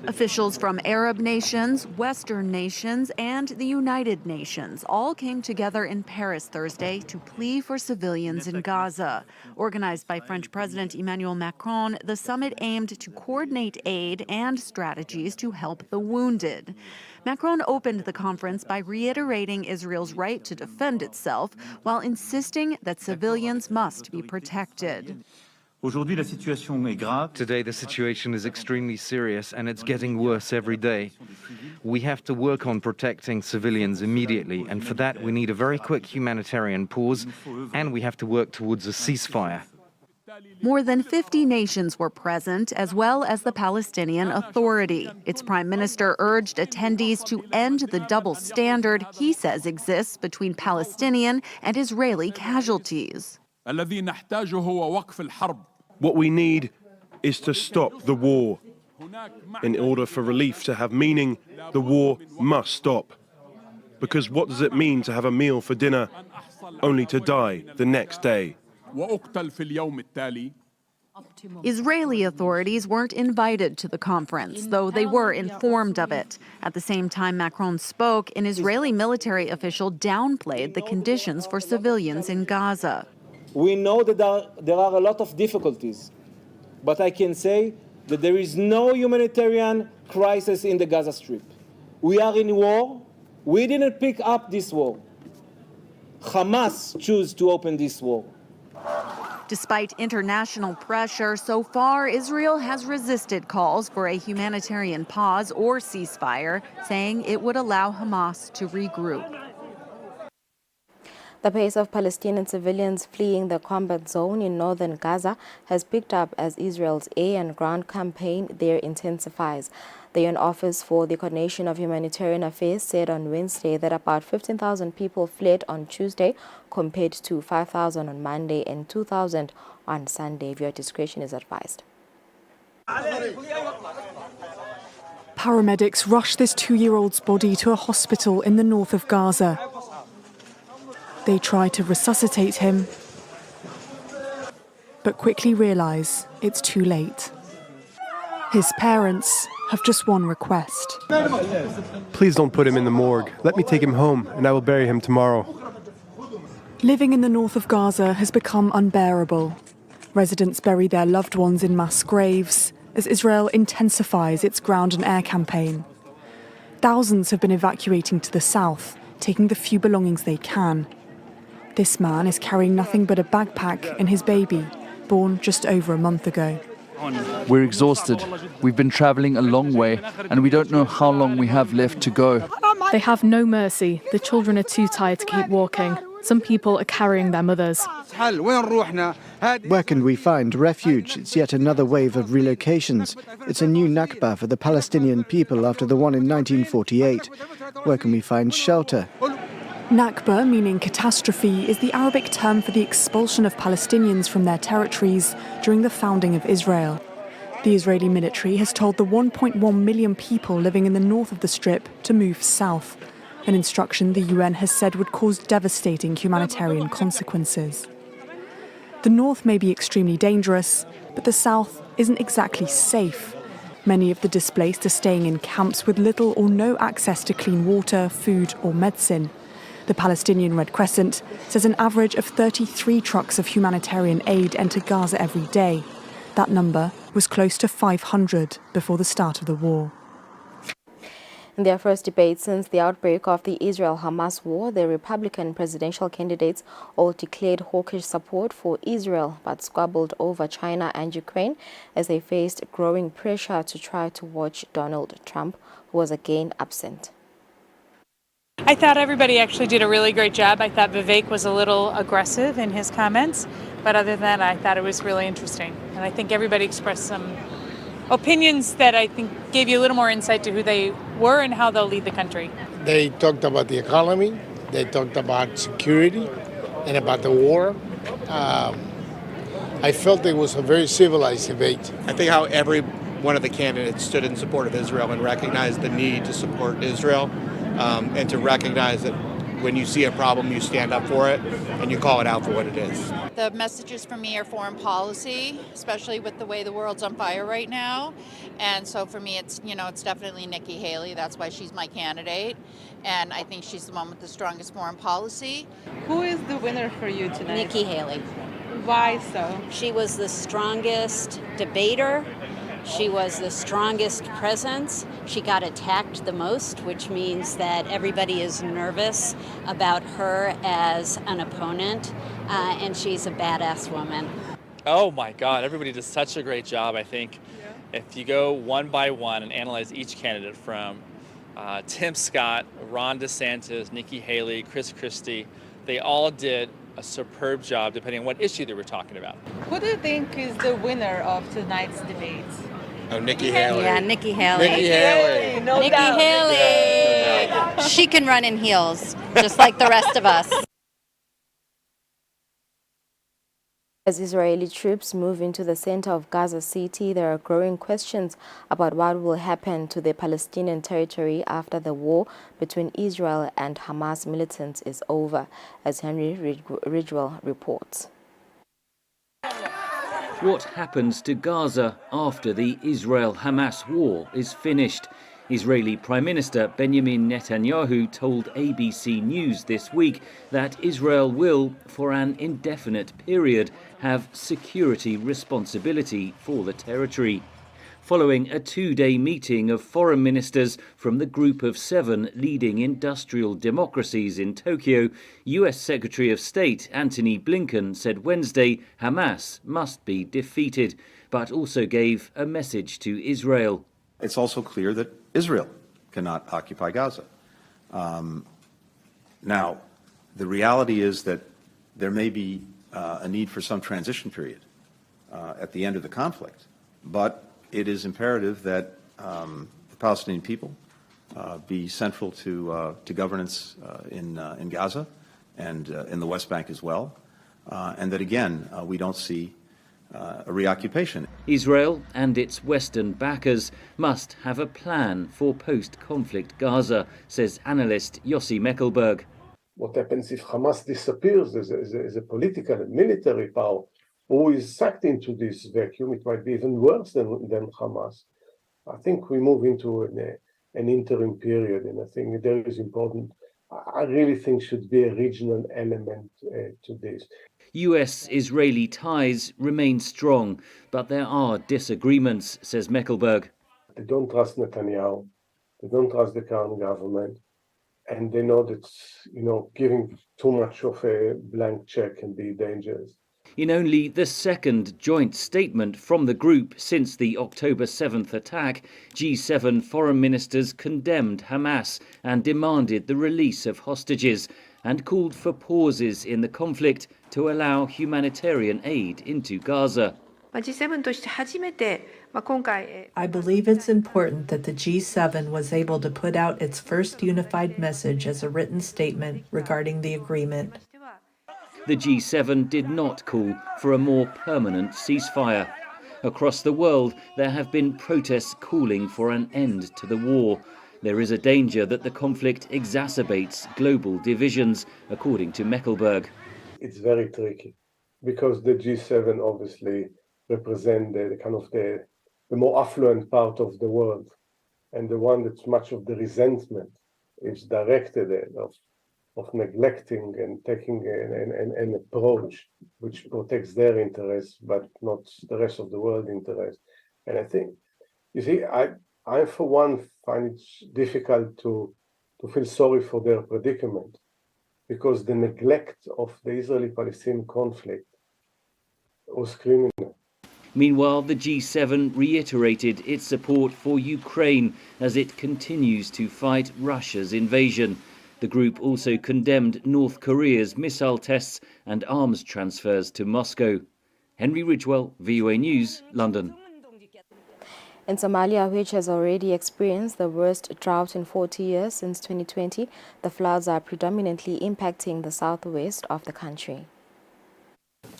Officials from Arab nations, Western nations, and the United Nations all came together in Paris Thursday to plea for civilians in Gaza. Organized by French President Emmanuel Macron, the summit aimed to coordinate aid and strategies to help the wounded. Macron opened the conference by reiterating Israel's right to defend itself while insisting that civilians must be protected. Today the situation is extremely serious and it's getting worse every day. We have to work on protecting civilians immediately, and for that we need a very quick humanitarian pause, and we have to work towards a ceasefire. More than 50 nations were present, as well as the Palestinian Authority. Its prime minister urged attendees to end the double standard he says exists between Palestinian and Israeli casualties. What we need is to stop the war. In order for relief to have meaning, the war must stop. Because what does it mean to have a meal for dinner only to die the next day? Israeli authorities weren't invited to the conference, though they were informed of it. At the same time Macron spoke, an Israeli military official downplayed the conditions for civilians in Gaza. We know that there are a lot of difficulties, but I can say that there is no humanitarian crisis in the Gaza Strip. We are in war. We didn't pick up this war. Hamas chose to open this war. Despite international pressure, so far Israel has resisted calls for a humanitarian pause or ceasefire, saying it would allow Hamas to regroup. The pace of Palestinian civilians fleeing the combat zone in northern Gaza has picked up as Israel's air and ground campaign there intensifies. The UN Office for the Coordination of Humanitarian Affairs said on Wednesday that about 15,000 people fled on Tuesday, compared to 5,000 on Monday and 2,000 on Sunday. Viewer discretion is advised. Paramedics rushed this 2-year-old's body to a hospital in the north of Gaza. They try to resuscitate him, but quickly realise it's too late. His parents have just one request. Please don't put him in the morgue. Let me take him home and I will bury him tomorrow. Living in the north of Gaza has become unbearable. Residents bury their loved ones in mass graves as Israel intensifies its ground and air campaign. Thousands have been evacuating to the south, taking the few belongings they can. This man is carrying nothing but a backpack and his baby, born just over a month ago. We're exhausted. We've been travelling a long way and we don't know how long we have left to go. They have no mercy. The children are too tired to keep walking. Some people are carrying their mothers. Where can we find refuge? It's yet another wave of relocations. It's a new Nakba for the Palestinian people after the one in 1948. Where can we find shelter? Nakba, meaning catastrophe, is the Arabic term for the expulsion of Palestinians from their territories during the founding of Israel. The Israeli military has told the 1.1 million people living in the north of the Strip to move south, an instruction the UN has said would cause devastating humanitarian consequences. The north may be extremely dangerous, but the south isn't exactly safe. Many of the displaced are staying in camps with little or no access to clean water, food or medicine. The Palestinian Red Crescent says an average of 33 trucks of humanitarian aid enter Gaza every day. That number was close to 500 before the start of the war. In their first debate since the outbreak of the Israel-Hamas war, the Republican presidential candidates all declared hawkish support for Israel, but squabbled over China and Ukraine as they faced growing pressure to try to watch Donald Trump, who was again absent. I thought everybody actually did a really great job. I thought Vivek was a little aggressive in his comments, but other than that, I thought it was really interesting. And I think everybody expressed some opinions that I think gave you a little more insight to who they were and how they'll lead the country. They talked about the economy, they talked about security and about the war. I felt it was a very civilized debate. I think how every one of the candidates stood in support of Israel and recognized the need to support Israel. And to recognize that when you see a problem, you stand up for it and you call it out for what it is. The messages for me are foreign policy, especially with the way the world's on fire right now. And so for me, it's definitely Nikki Haley. That's why she's my candidate. And I think she's the one with the strongest foreign policy. Who is the winner for you tonight? Nikki Haley. Why so? She was the strongest debater. She was the strongest presence. She got attacked the most, which means that everybody is nervous about her as an opponent, and she's a badass woman. Oh my God, everybody does such a great job, I think. If you go one by one and analyze each candidate from Tim Scott, Ron DeSantis, Nikki Haley, Chris Christie, they all did a superb job depending on what issue they were talking about. Who do you think is the winner of tonight's debates? Oh, Nikki Haley. Yeah, Nikki Haley. Nikki Haley. No Nikki doubt. Haley. She can run in heels, just like the rest of us. As Israeli troops move into the center of Gaza City, there are growing questions about what will happen to the Palestinian territory after the war between Israel and Hamas militants is over, as Henry Ridgewell reports. What happens to Gaza after the Israel-Hamas war is finished? Israeli Prime Minister Benjamin Netanyahu told ABC News this week that Israel will, for an indefinite period, have security responsibility for the territory. Following a two-day meeting of foreign ministers from the group of 7 leading industrial democracies in Tokyo, US Secretary of State Antony Blinken said Wednesday Hamas must be defeated, but also gave a message to Israel. It's also clear that Israel cannot occupy Gaza. Now, the reality is that there may be a need for some transition period at the end of the conflict, but it is imperative that the Palestinian people be central to governance in Gaza and in the West Bank as well, and that, again, we don't see a reoccupation. Israel and its Western backers must have a plan for post-conflict Gaza, says analyst Yossi Meckelberg. What happens if Hamas disappears as a political and military power, who is sucked into this vacuum? It might be even worse than Hamas. I think we move into an interim period, and I think there is important. I really think should be a regional element to this. US-Israeli ties remain strong, but there are disagreements, says Meckelberg. They don't trust Netanyahu, they don't trust the current government, and they know that giving too much of a blank check can be dangerous. In only the second joint statement from the group since the October 7th attack, G7 foreign ministers condemned Hamas and demanded the release of hostages and called for pauses in the conflict to allow humanitarian aid into Gaza. I believe it's important that the G7 was able to put out its first unified message as a written statement regarding the agreement. The G7 did not call for a more permanent ceasefire. Across the world, there have been protests calling for an end to the war. There is a danger that the conflict exacerbates global divisions, according to Meckelberg. It's very tricky because the G7 obviously represent the more affluent part of the world, and the one that much of the resentment is directed at of neglecting and taking an approach which protects their interests but not the rest of the world's interests. And I think, you see, I for one find it difficult to feel sorry for their predicament, because the neglect of the Israeli-Palestinian conflict was criminal. Meanwhile, the G7 reiterated its support for Ukraine as it continues to fight Russia's invasion. The group also condemned North Korea's missile tests and arms transfers to Moscow. Henry Ridgewell, VOA News, London. In Somalia, which has already experienced the worst drought in 40 years since 2020, the floods are predominantly impacting the southwest of the country.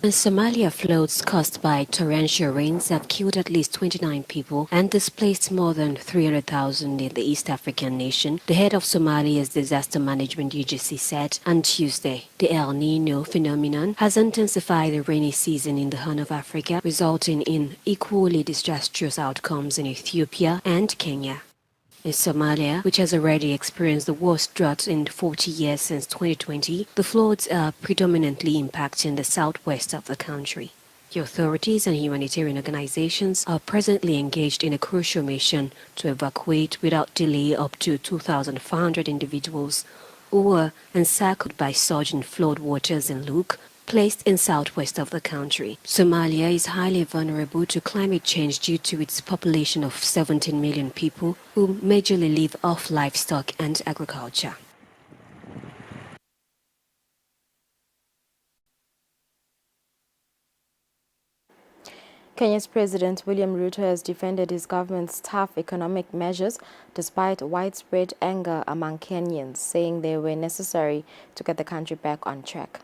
In Somalia, floods caused by torrential rains have killed at least 29 people and displaced more than 300,000 in the East African nation, the head of Somalia's disaster management agency said on Tuesday. The El Nino phenomenon has intensified the rainy season in the Horn of Africa, resulting in equally disastrous outcomes in Ethiopia and Kenya. In Somalia, which has already experienced the worst drought in 40 years since 2020, the floods are predominantly impacting the southwest of the country. The authorities and humanitarian organizations are presently engaged in a crucial mission to evacuate without delay up to 2,500 individuals who were encircled by surging flood waters in Luke, placed in southwest of the country. Somalia is highly vulnerable to climate change due to its population of 17 million people who majorly live off livestock and agriculture. Kenya's President William Ruto has defended his government's tough economic measures despite widespread anger among Kenyans, saying they were necessary to get the country back on track.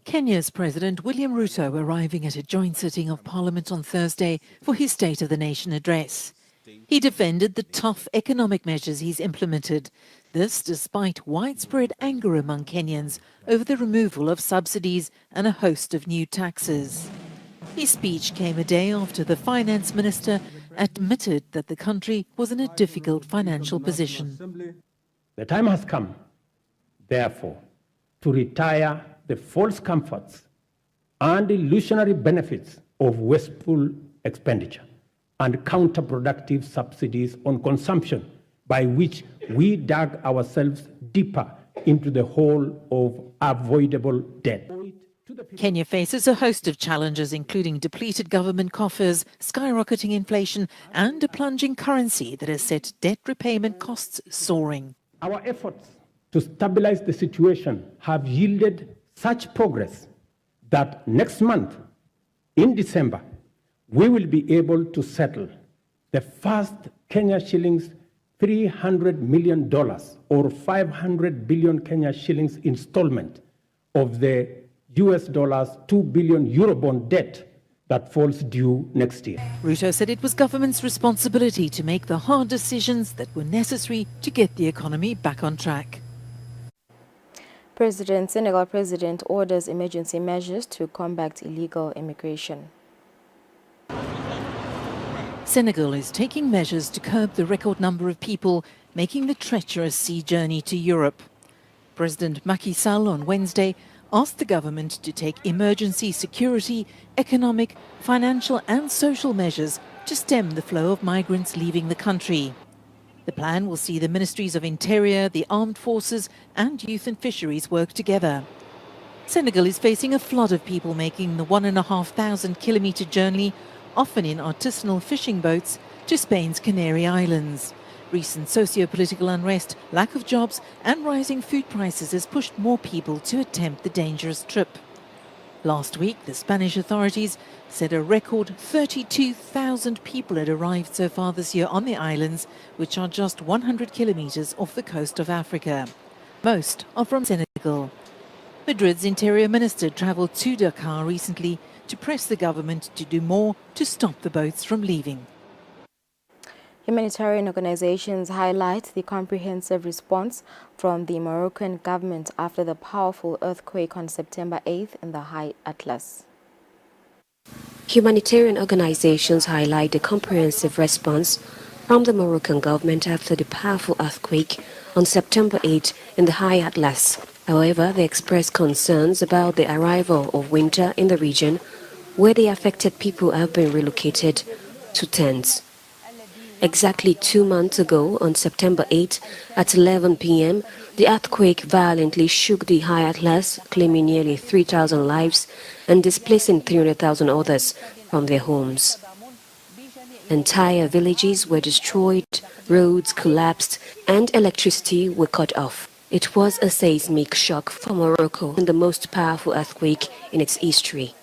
Kenya's President William Ruto arriving at a joint sitting of Parliament on Thursday for his State of the Nation address. He defended the tough economic measures he's implemented, this despite widespread anger among Kenyans over the removal of subsidies and a host of new taxes. His speech came a day after the finance minister admitted that the country was in a difficult financial position. The time has come, therefore, to retire the false comforts and illusionary benefits of wasteful expenditure and counterproductive subsidies on consumption, by which we dug ourselves deeper into the hole of avoidable debt. Kenya faces a host of challenges, including depleted government coffers, skyrocketing inflation, and a plunging currency that has set debt repayment costs soaring. Our efforts to stabilize the situation have yielded such progress that next month, in December, we will be able to settle the first Kenya shillings $300 million or 500 billion Kenya shillings installment of the US dollars 2 billion Eurobond debt that falls due next year. Ruto said it was government's responsibility to make the hard decisions that were necessary to get the economy back on track. Senegal President orders emergency measures to combat illegal immigration. Senegal is taking measures to curb the record number of people making the treacherous sea journey to Europe. President Macky Sall on Wednesday asked the government to take emergency security, economic, financial and social measures to stem the flow of migrants leaving the country. The plan will see the Ministries of Interior, the Armed Forces and Youth and Fisheries work together. Senegal is facing a flood of people making the 1,500-kilometre journey, often in artisanal fishing boats, to Spain's Canary Islands. Recent socio-political unrest, lack of jobs and rising food prices has pushed more people to attempt the dangerous trip. Last week, the Spanish authorities said a record 32,000 people had arrived so far this year on the islands, which are just 100 kilometres off the coast of Africa. Most are from Senegal. Madrid's interior minister travelled to Dakar recently to press the government to do more to stop the boats from leaving. Humanitarian organizations highlight the comprehensive response from the Moroccan government after the powerful earthquake on September 8th in the High Atlas. Humanitarian organizations highlight the comprehensive response from the Moroccan government after the powerful earthquake on September 8 in the High Atlas. However, they express concerns about the arrival of winter in the region, where the affected people have been relocated to tents. Exactly 2 months ago, on September 8 at 11 p.m., the earthquake violently shook the High Atlas, claiming nearly 3,000 lives and displacing 300,000 others from their homes. Entire villages were destroyed, roads collapsed, and electricity were cut off. It was a seismic shock for Morocco and the most powerful earthquake in its history.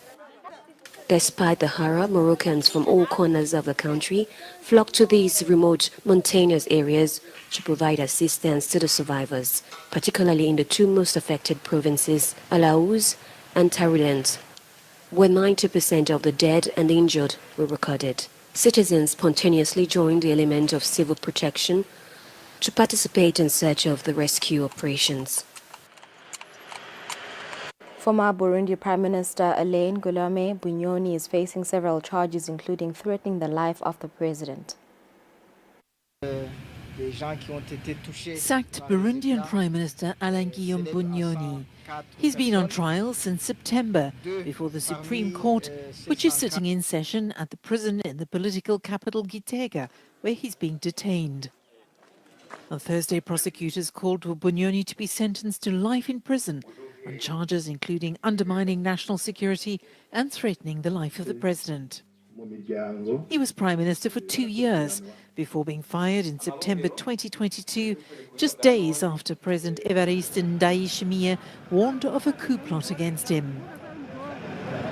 Despite the horror, Moroccans from all corners of the country flocked to these remote mountainous areas to provide assistance to the survivors, particularly in the two most affected provinces, Alaouz and Tariland, where 90% of the dead and injured were recorded. Citizens spontaneously joined the element of civil protection to participate in search of the rescue operations. Former Burundi Prime Minister Alain Guillaume Bunyoni is facing several charges, including threatening the life of the president. Sacked Burundian Prime Minister Alain Guillaume Bunyoni. He's been on trial since September before the Supreme Court, which is sitting in session at the prison in the political capital Gitega, where he's being detained. On Thursday, prosecutors called for Bunyoni to be sentenced to life in prison on charges including undermining national security and threatening the life of the president. He was Prime Minister for 2 years before being fired in September 2022, just days after President Evariste Ndayishimiye warned of a coup plot against him.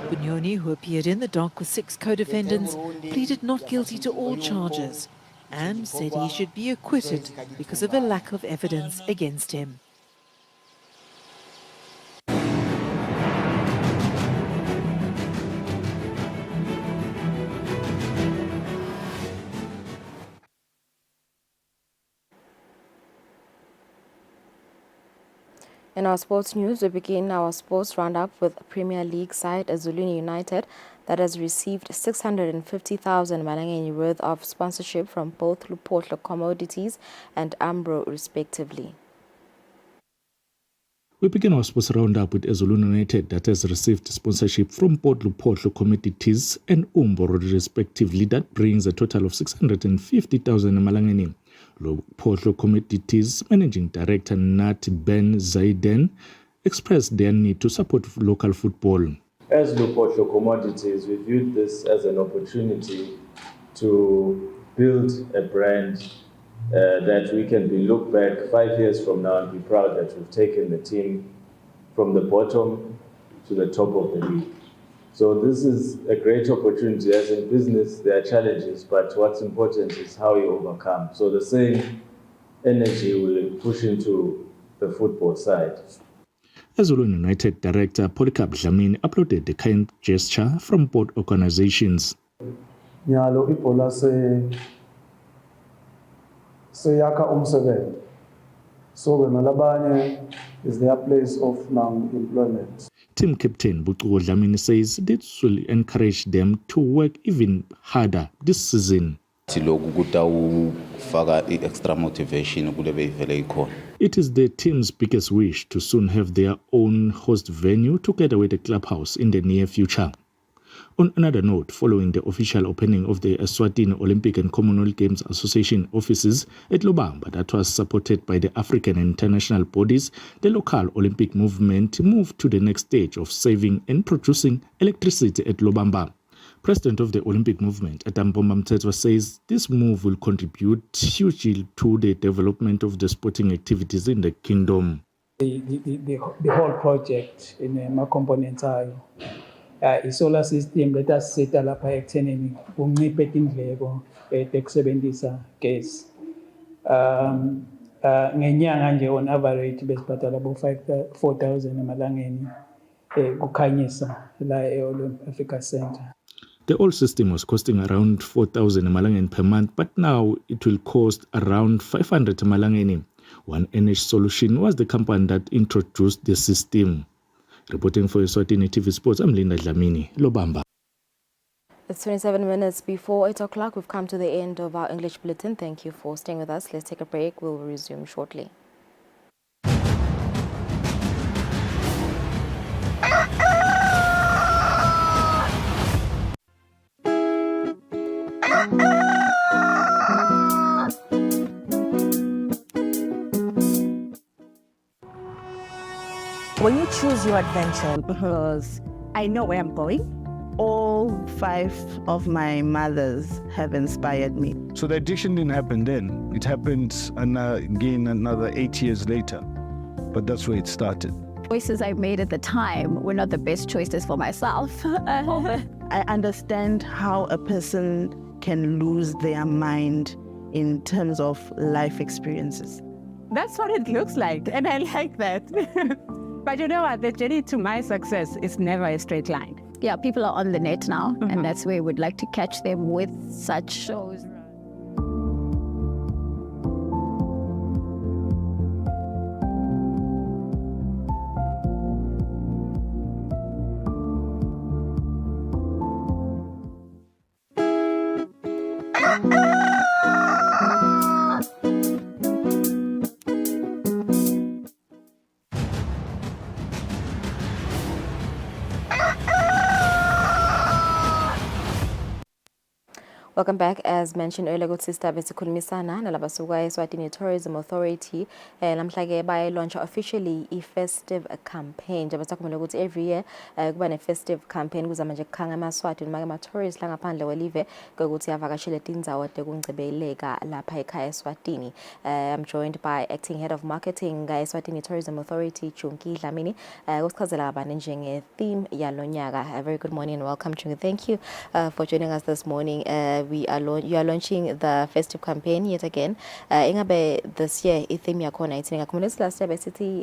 Bunyoni, who appeared in the dock with 6 co-defendants, pleaded not guilty to all charges and said he should be acquitted because of a lack of evidence against him. In our sports news, we begin our sports roundup with Premier League side Eswatini United that has received 650,000 Malangeni worth of sponsorship from both Lupotlo Commodities and Ambro respectively. We begin our sports roundup with Eswatini United that has received sponsorship from both Lupotlo Commodities and Umbro respectively. That brings a total of 650,000 Malangeni. Lupotlo Commodities Managing Director Nat Ben Zaiden expressed their need to support local football. As Lupotlo Commodities, we viewed this as an opportunity to build a brand that we can be looked back 5 years from now and be proud that we've taken the team from the bottom to the top of the league. So this is a great opportunity. As in business, there are challenges, but what's important is how you overcome. So the same energy will push into the football side. Eswatini United Director Polycarp Dlamini uploaded the kind gesture from both organizations. Nyalo ibola seyakha umsebenzi. So nalabanye is their place of non-employment. Team captain Butuko Dlamini says this will encourage them to work even harder this season. Extra motivation. It is the team's biggest wish to soon have their own host venue together with the clubhouse in the near future. On another note, following the official opening of the Eswatini Olympic and Commonwealth Games Association offices at Lobamba that was supported by the African and international bodies, the local Olympic movement moved to the next stage of saving and producing electricity at Lobamba. President of the Olympic movement, Atambomba Mthethwa, says this move will contribute hugely to the development of the sporting activities in the kingdom. The whole project in my components are solar system let us set up ekuthenini kunciphe indleko ekusebenzisa gas. Ngenyanga nje on average besibhadala bo 4,000 emalangeni kukhanyisa la e-Olympic Africa Center. The old system was costing around 4,000 Malangeni per month, but now it will cost around 500 Malangeni. One Energy Solution was the company that introduced the system. Reporting for Eswatini TV Sports, I'm Linda Dlamini, Lobamba. It's 27 minutes before 8 o'clock. We've come to the end of our English bulletin. Thank you for staying with us. Let's take a break. We'll resume shortly. When you choose your adventure, because I know where I'm going, all 5 of my mothers have inspired me. So the addiction didn't happen then. It happened again another 8 years later. But that's where it started. Choices I made at the time were not the best choices for myself. I understand how a person can lose their mind in terms of life experiences. That's what it looks like, and I like that. But you know what, the journey to my success is never a straight line. Yeah, people are on the net now, and that's where we'd like to catch them with such shows. Welcome Welcome back. As mentioned earlier, good sister, besikhulumisana nalabasuka Eswatini Tourism Authority. Namhlanje baye launch officially a festive campaign. Njengoba sakhumula ukuthi every year kuba ne festive campaign kuzama nje kukhanga amaswati noma ama tourists la ngaphandle kwelive ukuthi avakashele tindzawo tekungcebeleka lapha ekhaya Eswatini. I'm joined by acting head of marketing ka Eswatini Tourism Authority Chunki Dlamini. Ukusichazela kabane njenge theme yalonyaka. A very good morning and welcome Chunki. Thank you for joining us this morning. You are launching the festive campaign yet again. Ingabe this year theme yakhona ithi ngakhumulisa last year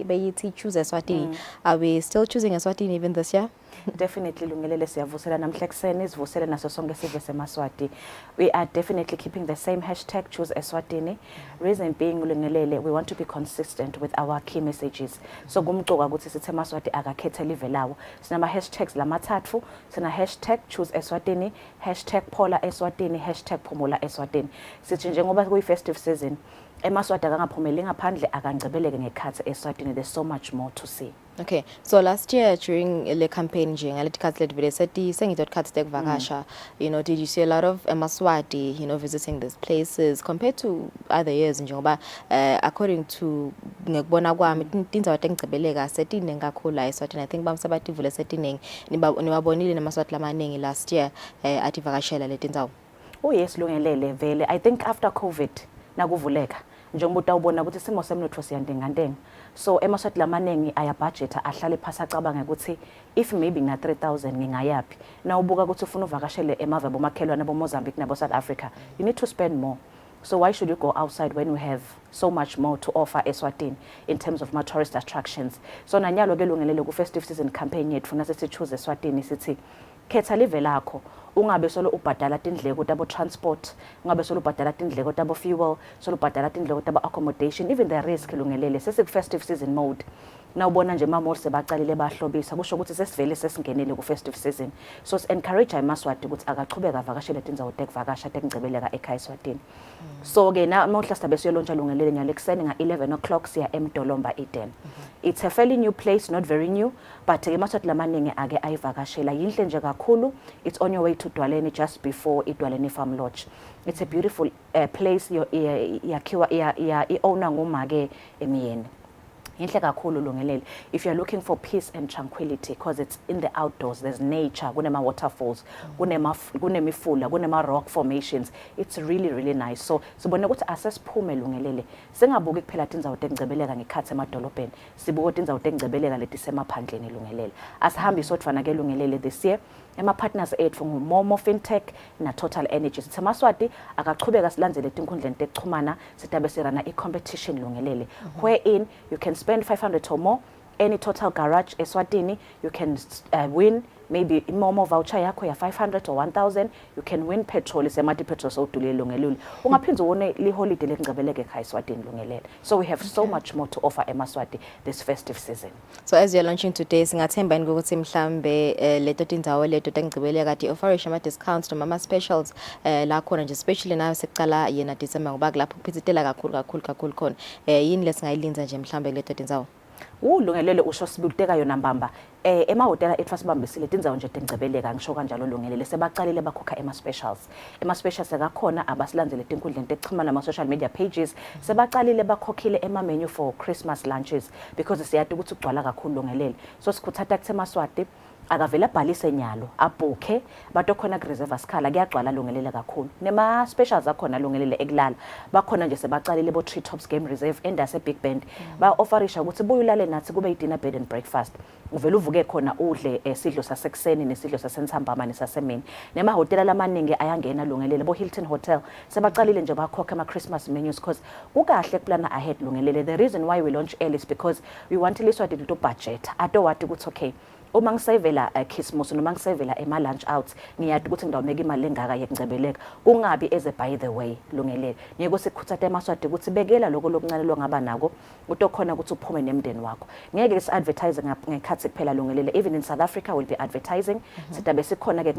beyithi choose Eswatini. Are we still choosing Eswatini even this year? Definitely Lungelele siyavusela namhla kuseni sivusele naso sonke sive semaswati. We are definitely keeping the same hashtag choose Eswatini. Reason being Lungelele, we want to be consistent with our key messages. So kumcoka ukuthi sithi emaswati akakhethe live lawo. Sinama hashtags lamathathu, sina hashtag choose Eswatini, hashtag Phola Eswatini, hashtag Phumula Eswatini. Sithi njengoba kuyi festive season, emaswati akangaphumeli ngaphandle akangcebeleke ngekhathi Eswatini. There's so much more to see. Okay, so last year during the campaign, you know, did you see a lot of Maswati, you know, visiting these places compared to other years in Joba? According to Bonagwa, things are setting I think Bamsabati Vula setting Nibabonil and Maswatla last year at Ivagashela Letinzao. Oh yes, Lungelele Vele. I think after COVID, Naguvuleka. Njengoba ubona ukuthi isimo semnotho siyandengandeng, so emaswati lamanengi aya budget ahlale phasa cabanga ukuthi if maybe na 3000 ngingayapi na ubuka ukuthi ufuna uvakashele emave bomakhelwane bo Mozambique nabo South Africa, you need to spend more. So why should you go outside when we have so much more to offer Eswatini in terms of tourist attractions? So nanyalo ke Lungelele ku festive season campaign yethu funa sithi choose Eswatini sithi khetha live lakho. Ungabe solo ubhadala tindleko tabo transport, ungabe solo ubhadala tindleko tabo fuel, solo ubhadala tindleko tabo accommodation, even the risk Lungelele sesiku festive season mode. Na ubona nje mama sebaqalile bahlobisa kusho ukuthi sesivele sesingenele ku festive season. So encourage amaswati ukuthi akachubeka avakashele tindzawo tekuvakasha tekungcebeleka ekhaya Eswatini. So ke na mawuhla sibe siyolontsha Lungelele nyalekuseni nga 11 o'clock siya eMdolomba Eden. It's a fairly new place, not very new, but emaswati lamaningi ake ayivakashela yinhle nje kakhulu. It's on your way to Dwaleni just before Dwaleni Farm Lodge. It's a beautiful place yakhiwa iowner ngumake emiyeni. Inhle kakhulu Lungelele. If you're looking for peace and tranquility, because it's in the outdoors, there's nature, kunema waterfalls, kunemifula, kunema rock formations. It's really, really nice. So sibone ukuthi asesiphume Lungelele. Singabuki kuphela tindzawo tekungcebeleka ngekhathi emadolobheni. Sibuka tindzawo tekungcebeleka leti semaphandleni Lungelele. Asihambi sodvwana ke Lungelele this year. Partners ethu nguMomo FinTech na Total Energy. Sithi amaswati akachubeka silandzele tinkhundleni tekuchumana sitabe sirana i-competition Lungelele. Wherein you can spend 500 or more, any Total garage Eswatini, you can win maybe Momo voucher yakho ya 500 or 1000, you can win petrol isemati petrol so utule Lungelele. Ungaphinza ubone li holiday lekungcebeleke ekhaya Eswatini Lungelele. So we have so much more to offer emaswati this festive season. So as you're launching today, singathemba ukuthi mhlambe leto tindzawo leto tekungcebeleka kati offer ama discounts noma ama specials la khona nje especially nayo sekucala yena December ngoba lapho kuphithitela kakhulu khona. Yini lesingayilinza nje mhlambe leto tindzawo? Lungelele usho sibuteka yona mbamba emahotela ethu asibambisile tindzawo nje tekungcebeleka ngisho kanjalo Lungelele sebaqalile bakhokha ema specials akakhona abasilandzele tinkhundleni tekuchumana nama social media pages sebaqalile bakhokhile ema menu for Christmas lunches because siyati ukuthi ugcwala kakhulu Lungelele. So sikhuthatha kuThemaswati akavela bhalise nyalo abhuke batokhona kureserve sikhala kuyagcwala Lungelele kakhulu nema specials akhona Lungelele ekulala bakhona nje sebaqalile bo Tree Tops Game Reserve endase Big Band ba offerisha ukuthi buyulale nathi kube i-dinner bed and breakfast uvela uvuke khona udle isidlo sasekuseni nesidlo sasentambama nesasemini nema hotela lamaningi ayangena Lungelele bo Hilton Hotel sebaqalile nje bakhokha ama Christmas menus because kukahle kuplana ahead Lungelele. The reason why we launch early is because we want Iswati to budget atowati ukuthi okay uma ngisevela Christmas noma ngisevela ema lunch out ngiyadi ukuthi ngidawumeka imali engaka yekungcebeleka kungabi eze by the way Lungelele. Ngeke sikukhuthathe emaswati ukuthi bekela lokho lokuncane ngaba nako utokhona ukuthi uphume nemndeni wakho. Ngeke advertise ngekhathi kuphela Lungelele. Even in South Africa will be advertising. Sitabe sikhona ke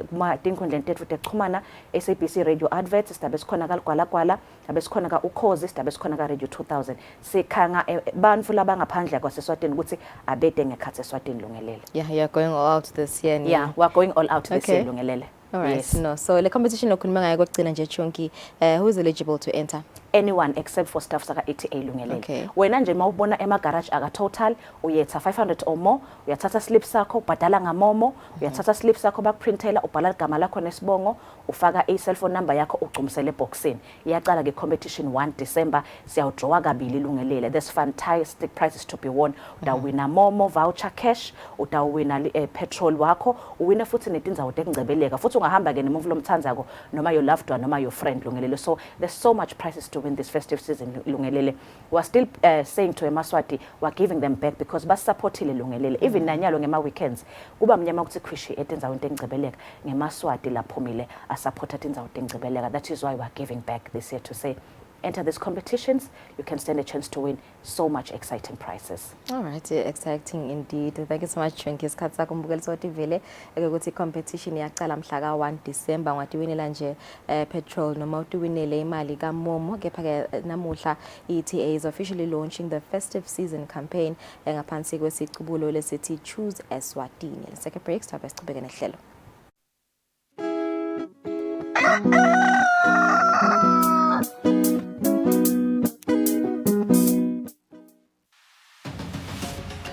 kuma tinkhundleni tethu tekuchumana SABC radio adverts, sitabe sikhona kaLgwalagwala, sitabe sikhona ka Ukhozi, sitabe sikhona ka Radio 2000. Sikhanga bantfu labangaphandle kwaseSwatini ukuthi abede ngekhathi eSwatini Lungelele. Yeah, you're going all out this year. Yeah, we're going all out this year Lungelele. All right. Yes. No. So the competition okhuluma ngayo kokugcina nje Chunky, who is eligible to enter? Anyone except for staff saka ETA lungelele. Okay. Wena nje mawubona ema garage aka total uyetha 500 or more, uyathatha slip sakho ubhadala ngamomo, uyathatha slip sakho bakuprintela ubhala igama lakho nesibongo, ufaka i cell phone number yakho ugcumisele boxini. Iyaqala ke competition 1 December siyawdrawa kabili lungelele. There's fantastic prizes to be won. Utawina momo voucher cash, utawina petrol wakho, uwina futhi netindzawo tekungcebeleka. Futhi ungahamba ke nemuvu lomthandzako noma your loved one noma your friend lungelele. So there's so much prizes to win this festive season lungelele. We're still saying to eMaswati we're giving them back because basupportile lungelele. Even nanyalo ngema weekends kuba mnyama ukuthi appreciate indzawo tekungcebeleka ngeMaswati laphumile supported indzawo tekungcebeleka. That is why we're giving back this year to say enter these competitions, you can stand a chance to win so much exciting prizes. All right, exciting indeed. Thank you so much Chunky. Isikhathi sakho mbukeli sothi vele ukuthi competition yaqala mhla ka 1 December ngathi winela nje petrol noma uwinele imali kaMomo. Kepha ke namuhla ETA is officially launching the festive season campaign ngaphansi kwesiqubulo lesithi Choose Eswatini. Let's take a break, stop siqhubeke nehlelo.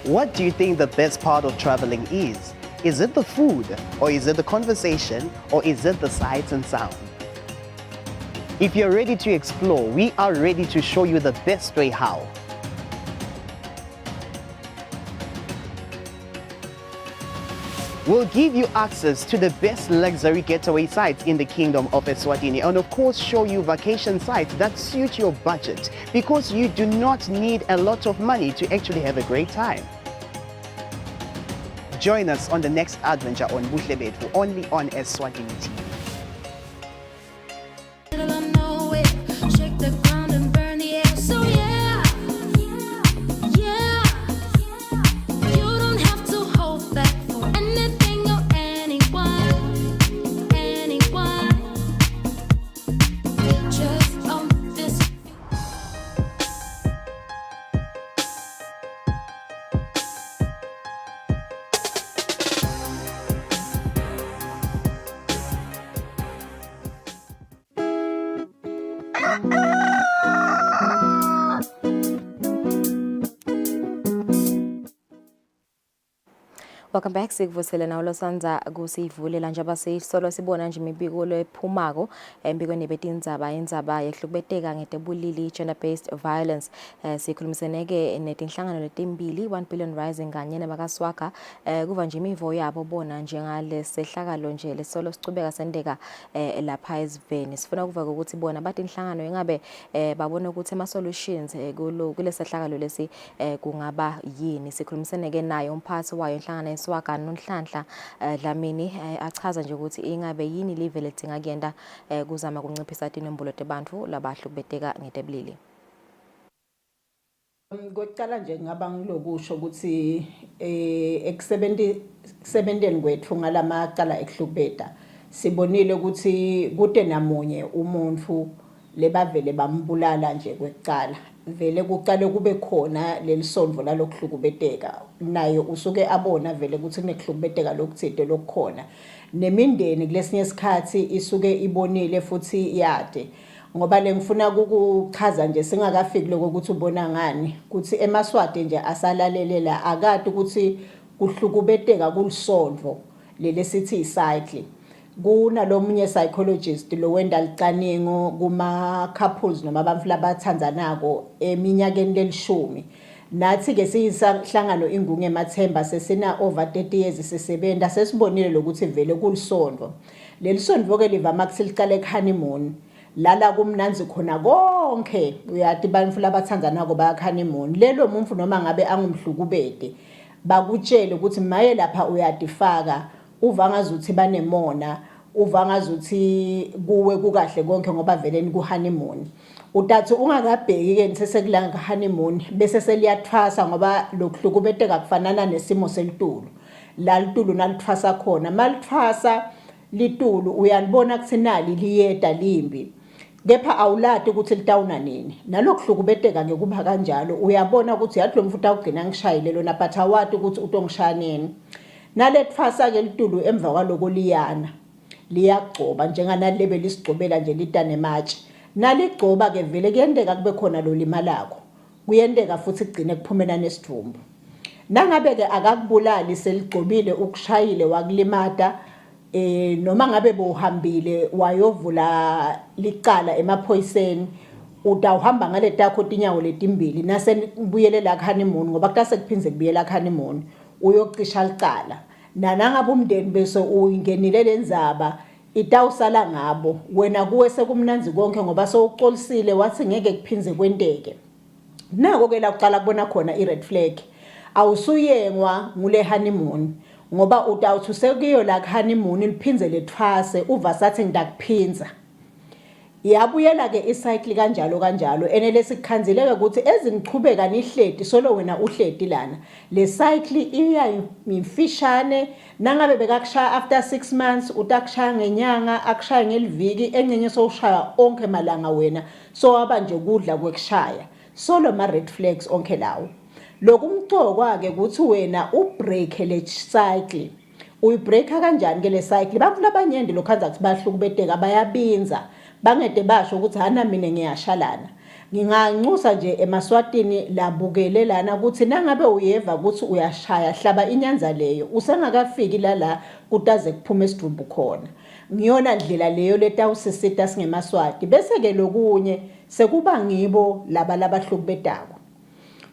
What do you think the best part of traveling is? Is it the food, or is it the conversation, or is it the sights and sound? If you're ready to explore, we are ready to show you the best way how. We'll give you access to the best luxury getaway sites in the Kingdom of Eswatini, and of course show you vacation sites that suit your budget, because you do not need a lot of money to actually have a great time. Join us on the next adventure on Buhle Bethu, only on Eswatini TV. Welcome back. Sikuvusele na ulosanza kusivulela nje abasisolo sibona nje imibiko lephumako embikweni betindzaba indzaba yehlukubeteka ngetebulili gender based violence. Sikhulumiseneke netinhlangano letimbili 1 Billion Rising kanye nebakaswaka kuva nje imivo yabo bona njengale sehlakalo nje lesolo sicubeka sendeka lapha eSveni. Sifuna kuva ukuthi bona bathi inhlangano ingabe babona ukuthi ama solutions kule sehlakalo lesi kungaba yini. Sikhulumiseneke naye umphathi wayo inhlangano Swaka nonhlanhla Dlamini achaza nje ukuthi ingabe yini live ledinga kuyenda kuzama kunciphisa inombolo tebantu labahlubeteka ngetebulili. Ngokuqala nje ngaba ngilokusho ukuthi ekusebenteni kwethu ngalamacala ekuhlubeta sibonile ukuthi kude namunye umuntu lebavele bambulala nje kwekuqala vele kuqale kube khona lelisondvo lalokuhlukubeteka nayo usuke abona vele ukuthi kunekuhlukubeteka lokuthide lokukhona nemindeni kulesinye isikhathi isuke ibonile futhi yade ngoba lengifuna ukuchaza nje singakafiki lokho ukuthi ubona ngani ukuthi eMaswati nje asalalelela akade ukuthi kuhlukubeteka kulisondvo lelesithi icycle kunalomunye psychologist lo wenda licaningo kuma couples noma abantu labathandzanako eminyakeni lelishumi nathi ke siyihlangano ingungu emathemba sesina over 30 years sisebenta sesibonile lokuthi vele kulisondvo lelisondvo ke livama kusilicala ekhoneymoon lala kumnanzi khona konke uyathi abantu labathandzanako baya honeymoon lelo muntu noma ngabe angumhlukubede bakutshela ukuthi maye lapha uyatifaka uva ngazuthi banemona uva ngazuthi kuwe kukahle konke ngoba vele ni ku honeymoon utathi ungakabheki ke nisesekulanga honeymoon bese seliyathwasa ngoba lokuhlukubeteka kufanana nesimo selitulu la litulu nalithwasa khona malithwasa litulu uyalibona kuthinali liyeda limbi kepha awulati ukuthi litawuna nini nalokuhlukubeteka ke kuba kanjalo uyabona ukuthi yathi lo mfuta ugcina ngishayile lona but awati ukuthi utongishaya nini nalethwasa ke litulu emva kwaloko liyana liyagcoba njenganalebe lisigcobela nje litane match naligcoba ke vele kuyendeka kube khona lo limalako kuyendeka futhi kugcine kuphumena nesidumbu nangabe ke akakubulali seligcobile ukushayile wakulimata noma ngabe bohambile wayovula licala emaphoyiseni utawuhamba ngale takho tinyawo letimbili nase kubuyele la honeymoon ngoba kutase kuphinze kubuyela honeymoon uyocisha licala nanangabe umndeni bese uyingenile lenzaba itawusala ngabo wena kuwe sekumnanzi konke ngoba sowuxolisile wathi ngeke kuphinze kwenteke nako ke la kuqala kubona khona i red flag awusuyengwa ngule honeymoon ngoba utawuthi usekuyo la honeymoon liphinze lethwase uva sathi ngidakuphinza yabuyela ke icycle kanjalo enele sikhanzileke ukuthi ezingichubeka nihleti solo wena uhleti lana le cycle iya imfishane nangabe bekakushaya after 6 months utakushaya ngenyanga akushaya ngeliviki encenye sowushaya onke malanga wena so aba nje kudla kwekushaya solo ma red flags onke lawo lokumcokwa ke ukuthi wena ubreak le cycle uyibreaka kanjani ke le cycle abantu labanyende lokhanza ukuthi bahlukubeteka bayabinza bangede basho ukuthi hana mina ngiyashalana nginganxusa nje emaswatini labukele lana ukuthi nangabe uyeva ukuthi uyashaya hlaba inyanza leyo usengakafiki la kutaze kuphume isidumbu khona ngiyona ndlela leyo letawusisita singemaswati bese ke lokunye sekuba ngibo labahlukubetako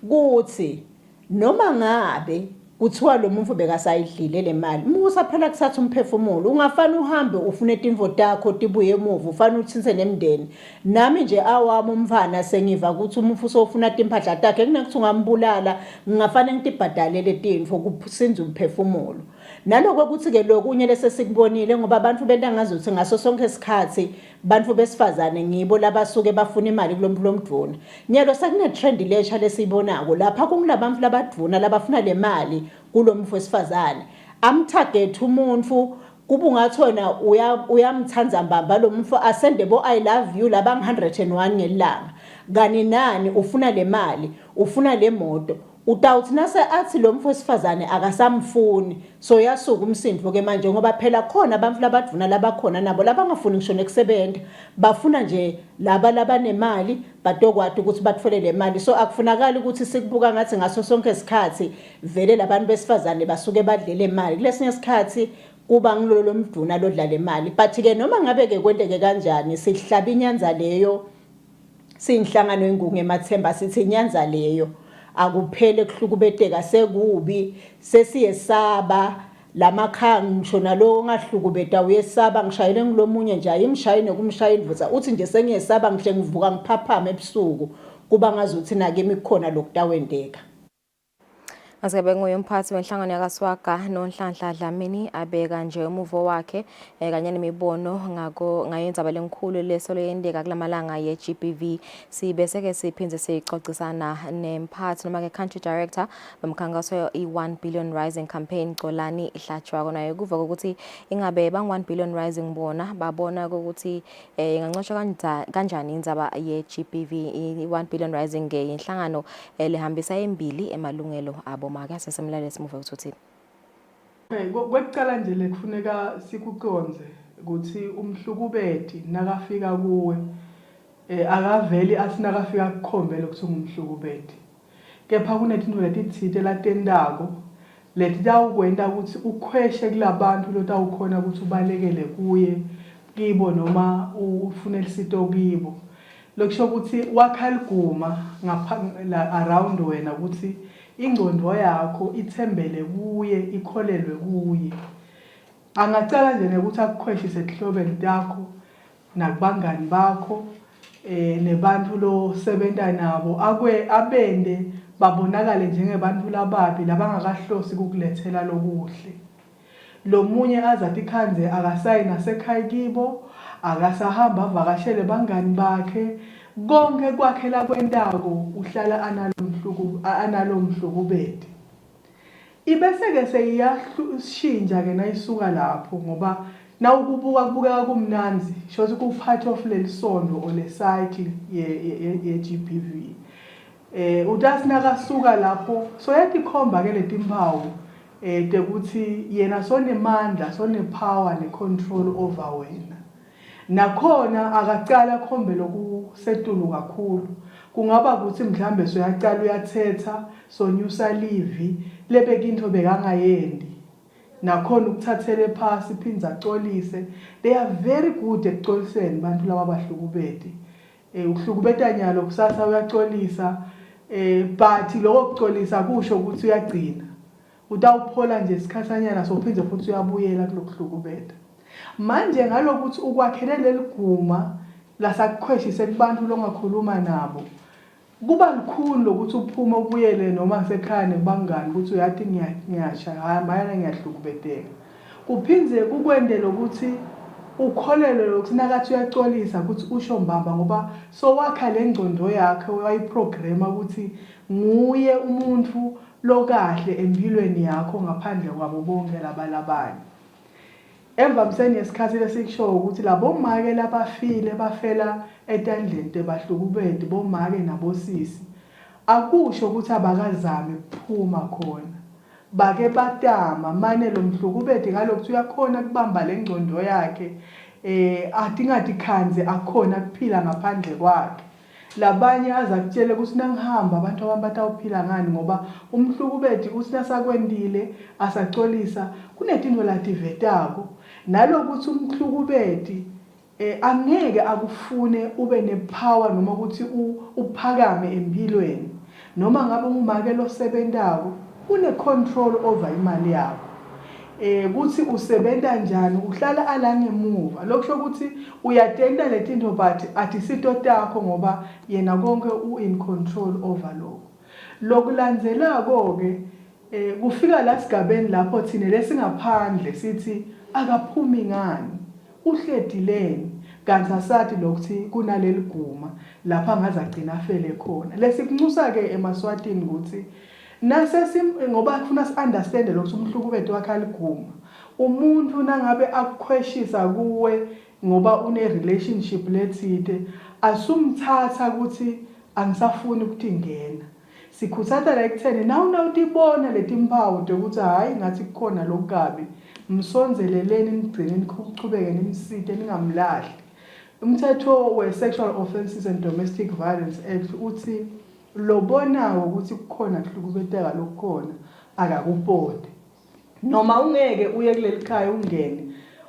kuthi noma ngabe kuthiwa lo muntu bekasayidlile le mali musa phela kusatha umphefumulo ungafana uhambe ufune itimvo takho tibuye emuva ufana uthinse nemndeni nami nje awami umfana sengiva ukuthi umuntu usofuna timpahla takhe kunekuthi ungambulala ngingafane ngitibhadalele tinfo kusinza umphefumulo naloko ukuthi ke lokunye lese sikubonile ngoba abantu bentangazuthi ngaso sonke isikhathi bantu besifazane ngibo labasuke bafuna imali kulomdvuna nyelo sekune trend lesha lesibonako lapha kungilabantu labadvuna labafuna le mali kulomfu wesifazane amtarget umuntu kuba ungathona uyamthanza mbamba lo mfu asende bo I love you laba 101 ngelanga kani nani ufuna le mali ufuna le moto utawuthi nase athi lo mfu wesifazane akasamfuni so yasuka umsindvo ke manje ngoba phela khona abantu labadvuna labakhona nabo labangafuni ngisho nekusebenta bafuna nje laba nemali batokwati ukuthi batfole le mali so akufunakala ukuthi sikubuka ngathi ngaso sonke isikhathi vele labantu besifazane basuke badlele imali kulesinye isikhathi kuba ngilolo mduna lodla le mali but ke noma ngabe ke kwenteke kanjani sihlaba inyanza leyo sinhlangano yengungu emathemba sithi inyanza leyo akuphele kuhlukubeteka sekubi sesiyesaba lamakhaya ngisho nalo ngahlukubeta uyesaba ngishayele ngilomunye nje ayimshayine kumshayini vuza uthi nje sengiyesaba ngihle ngivuka ngiphaphama ebusuku kuba ngazuthi nake imikhona lokutawendeka Asebe nguyomphathi wenhlangano yakwaSwaga noNhlanhla Dlamini abeka nje umuvo wakhe kanye nemibono ngayendzaba lenkulu lesolo yendeka kulamalanga ye-GBV sibese ke siphinze sicocisana nemphathi noma ke country director bemkhankaso i1 billion rising campaign Xolani Hlatshwa naye kuva ukuthi ingabe bang1 billion rising bona babona ukuthi ingancoshwa kanjani indzaba ye-GBV i1 billion rising inhlangano lehambisa embili emalungelo abo maka sesemlale simuve ukuthi kwekucala nje lekufuneka sikuconze ukuthi umhlukubeti nakafika kuwe akaveli asinakafika kukhombela ukuthi ungumhlukubeti kepha kunetinto letitsite latendako letitawukwenta ukuthi ukhweshe kulabantu lotawukhona ukuthi ubalekele kuye kibo noma ufune lisito kibo lokusho ukuthi wakhaliguma around wena ukuthi ingqondo yakho ithembele kuye ikholelwe kuye angacala nje ukuthi akukhweshise ehlobeni lakho nakubangani bakho nebantu lo sebenza nabo abende babonakale njengebantu lababi labangakahlosi ukukulethela lokuhle lo munye azathi khanze akasayina sekhaya kibo akasahamba avakashele bangani bakhe konke kwakhe la kwentako uhlala analo mhlukubeti ibese ke seyashintsha ke nayisuka lapho ngoba nawukubuka kumnanzi shothi ku part of lelisondo ole cycle ye GBV utasina kasuka lapho so yatikhomba ke letimpawu tekuthi yena sonemandla power ne-control over wena. Nakhona akacala khombe lokusetulu kakhulu. Kungaba ukuthi mhlambe soyacala uyathetha sonyusa livi lebeka into bekangayendi. Nakhona ukuthathele phasi phinza axolise. They are very good ekuxoliseni bantu laba bahlukubeti. Ukuhlukubeta nyalo kusasa uyaxolisa but lokho kuxolisa kusho ukuthi uyagcina. Utawuphola nje isikhathanyana sophindze futhi uyabuyela kulokuhlukubeta. Manje ngalokuthi ukwakhele leliguma lasakukhweshise kubantu longakhuluma nabo. Kuba likhulu lokuthi uphume ubuyele noma sekhaya nebangani ukuthi uyathi ngiyasha hayi mayana ngiyahlukubeteka. Kuphindze kukwendela ukuthi ukholelwe lokuthi nakathi uyaxolisa ukuthi usho mbamba ngoba so wakha lengcondo yakhe wayiprogram ukuthi nguye umuntu lokahle empilweni yakho ngaphandle kwabo bonke labalabanye. Emva mseni yesikhathi lesikusho ukuthi labo make labafile bafela etandleni tebahlukubeti bomake nabosisi akusho ukuthi abakazami ukuphuma khona. Bake batama mane lo mhlukubeti ngalokuthi uyakhona kubamba lengcondo yakhe atingathi khanze akhona kuphila ngaphandle kwakhe. Labanye azakutshela ukuthi nangihamba abantu abambatawuphila ngani ngoba umhlukubeti uthi nasakwendile asaxolisa kunetinto lativetako nalokuthi umhlukubeti angeke akufune ube nepower noma ukuthi uphakame empilweni noma ngabe umake lo sebentako une control over imali yakho. Kuthi usebenta njani uhlala ala ngemuva lokusho ukuthi uyatenda letinto but atisito takho ngoba yena konke in control over lokulandzelako ke kufika la sigabeni lapho thina lesingaphandle sithi akaphumi ngani uhledileni kanti asathi lokuthi kunaleli guma lapha ngaze agcina afele khona. Lesikunxusa ke eMaswatini ukuthi ngoba kufuna si-understand lokuthi umhlukubeti wakhe aliguma. Umuntu nangabe akukhweshisa kuwe ngoba une-relationship lethide asumthatha ukuthi angisafuni ukuthi ngena. Sikhuthatha la ekutheni nawutibona letimpawu ukuthi hayi ngathi kukhona lokukabi msonzeleleni nigcineni kuchubeke nimsite ningamlahli. Umthetho we-Sexual Offences and Domestic Violence Act uthi lobonayo ukuthi kukhona kuhlukubeteka lokukhona akakupode noma ungeke uye kuleli khaya ungene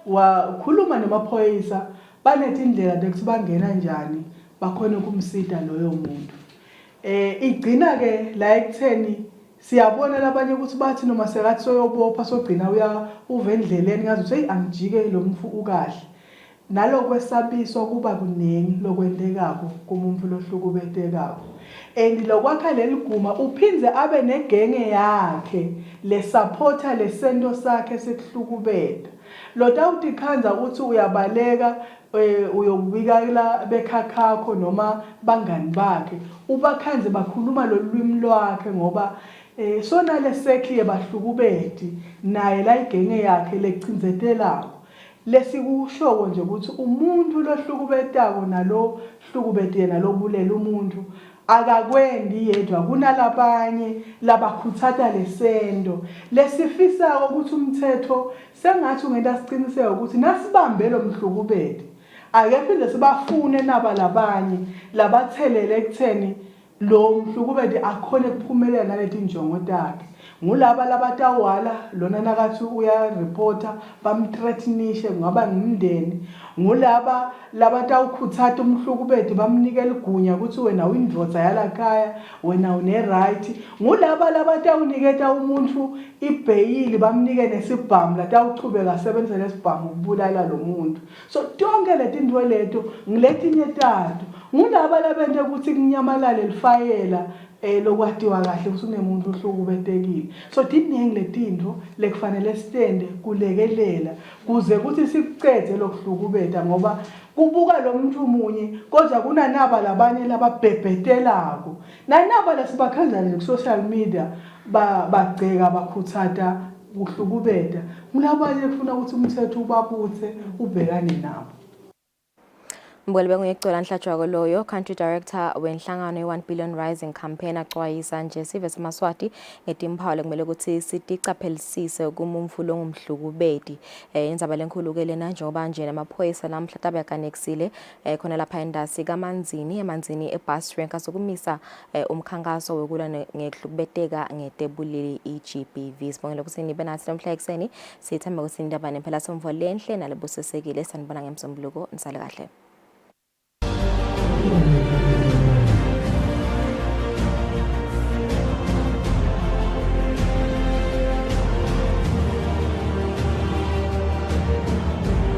wakhuluma nemaphoyisa banetindlela ukuthi bangena njani bakhona ukumsida loyo muntu. Igcina ke la ekutheni siyabona labanye ukuthi bathi noma sekathi soyobopha sogcina uve endleleni ngazi ukuthi hey angijike lo mfu ukahle. Nalokwesabiswa kuba kuningi lokwendekako kumuntu lohlukubetekayo. And lokwakha leliguma uphinze abe negenge yakhe lesupporta lesento sakhe sekuhlukubeta. Lotawuthi khanza uthi uyabaleka uyobikela bekhakhakho noma bangani bakhe ubakhanze bakhuluma lolwimi lwakhe ngoba sona lesekhi yebahlukubeti naye la igenge yakhe lecinzetelako. Lesikushoko nje ukuthi umuntu lohlukubetako nalo hlukubeti yena lobulela umuntu akakwendi yedwa kunalabanye labakhuthatha lesendo lesifisa ukuthi umthetho sengathi ungenta siqiniseke ukuthi nasibambe lo mhlukubeti akephinde sibafune naba labanye labathelele ekutheni lo mhlukubeti akhona ukuphumelela naleti njongo takhe. Ngulaba labatawala lona nakathi uyareporta bamthreatenishe kungaba ngumndeni. Ngulaba labatawukhuthata umhlukubeti bamnikela igunya ukuthi wena uyindvodza yalakhaya wena une right. Ngulaba labatawuniketa umuntu ibhayili bamnike nesibhamu latawuchubeka asebenze lesibhamu ukubulala lo muntu. So tonke letinto leto ngiletinye tatu ngulaba labente ukuthi kunyamalale lifayela lokwatiwa kahle ukuthi unemuntu ohlukubetekile. So tiningi letinto lekufanele sitende kulekelela kuze ukuthi sikucede lokuhlukubeta ngoba kubuka lo muntu munye kodwa kunanaba labanye lababhebhetelako nanaba lesibakhanzana ku social media bagceka bakhuthata ukuhlukubeta. Kulabanye kufuna ukuthi umthetho ubabuthe ubhekane nabo. Mbwele nguyekutola nhlatshwa loyo country director wenhlangano ye-1 billion rising campaign axwayisa nje sive semaswati ngetimphawu kumele ukuthi siticaphelisise kumumfulo ngumhlukubedi indzaba lenkulu ke lena njengoba nje namaphoyisa namhla tabekane Kusile khona lapha endasi kaManzini emanzini ebus rank asokumisa umkhankaso wokulwa ngekuhlukubeteka ngetebulili iGBV. Sibongela ukuthi nibe nathi namhla ekseni sithemba ukuthi indaba nempela somvo lenhle nalebusesekile sanibona ngemsombuluko nisale kahle.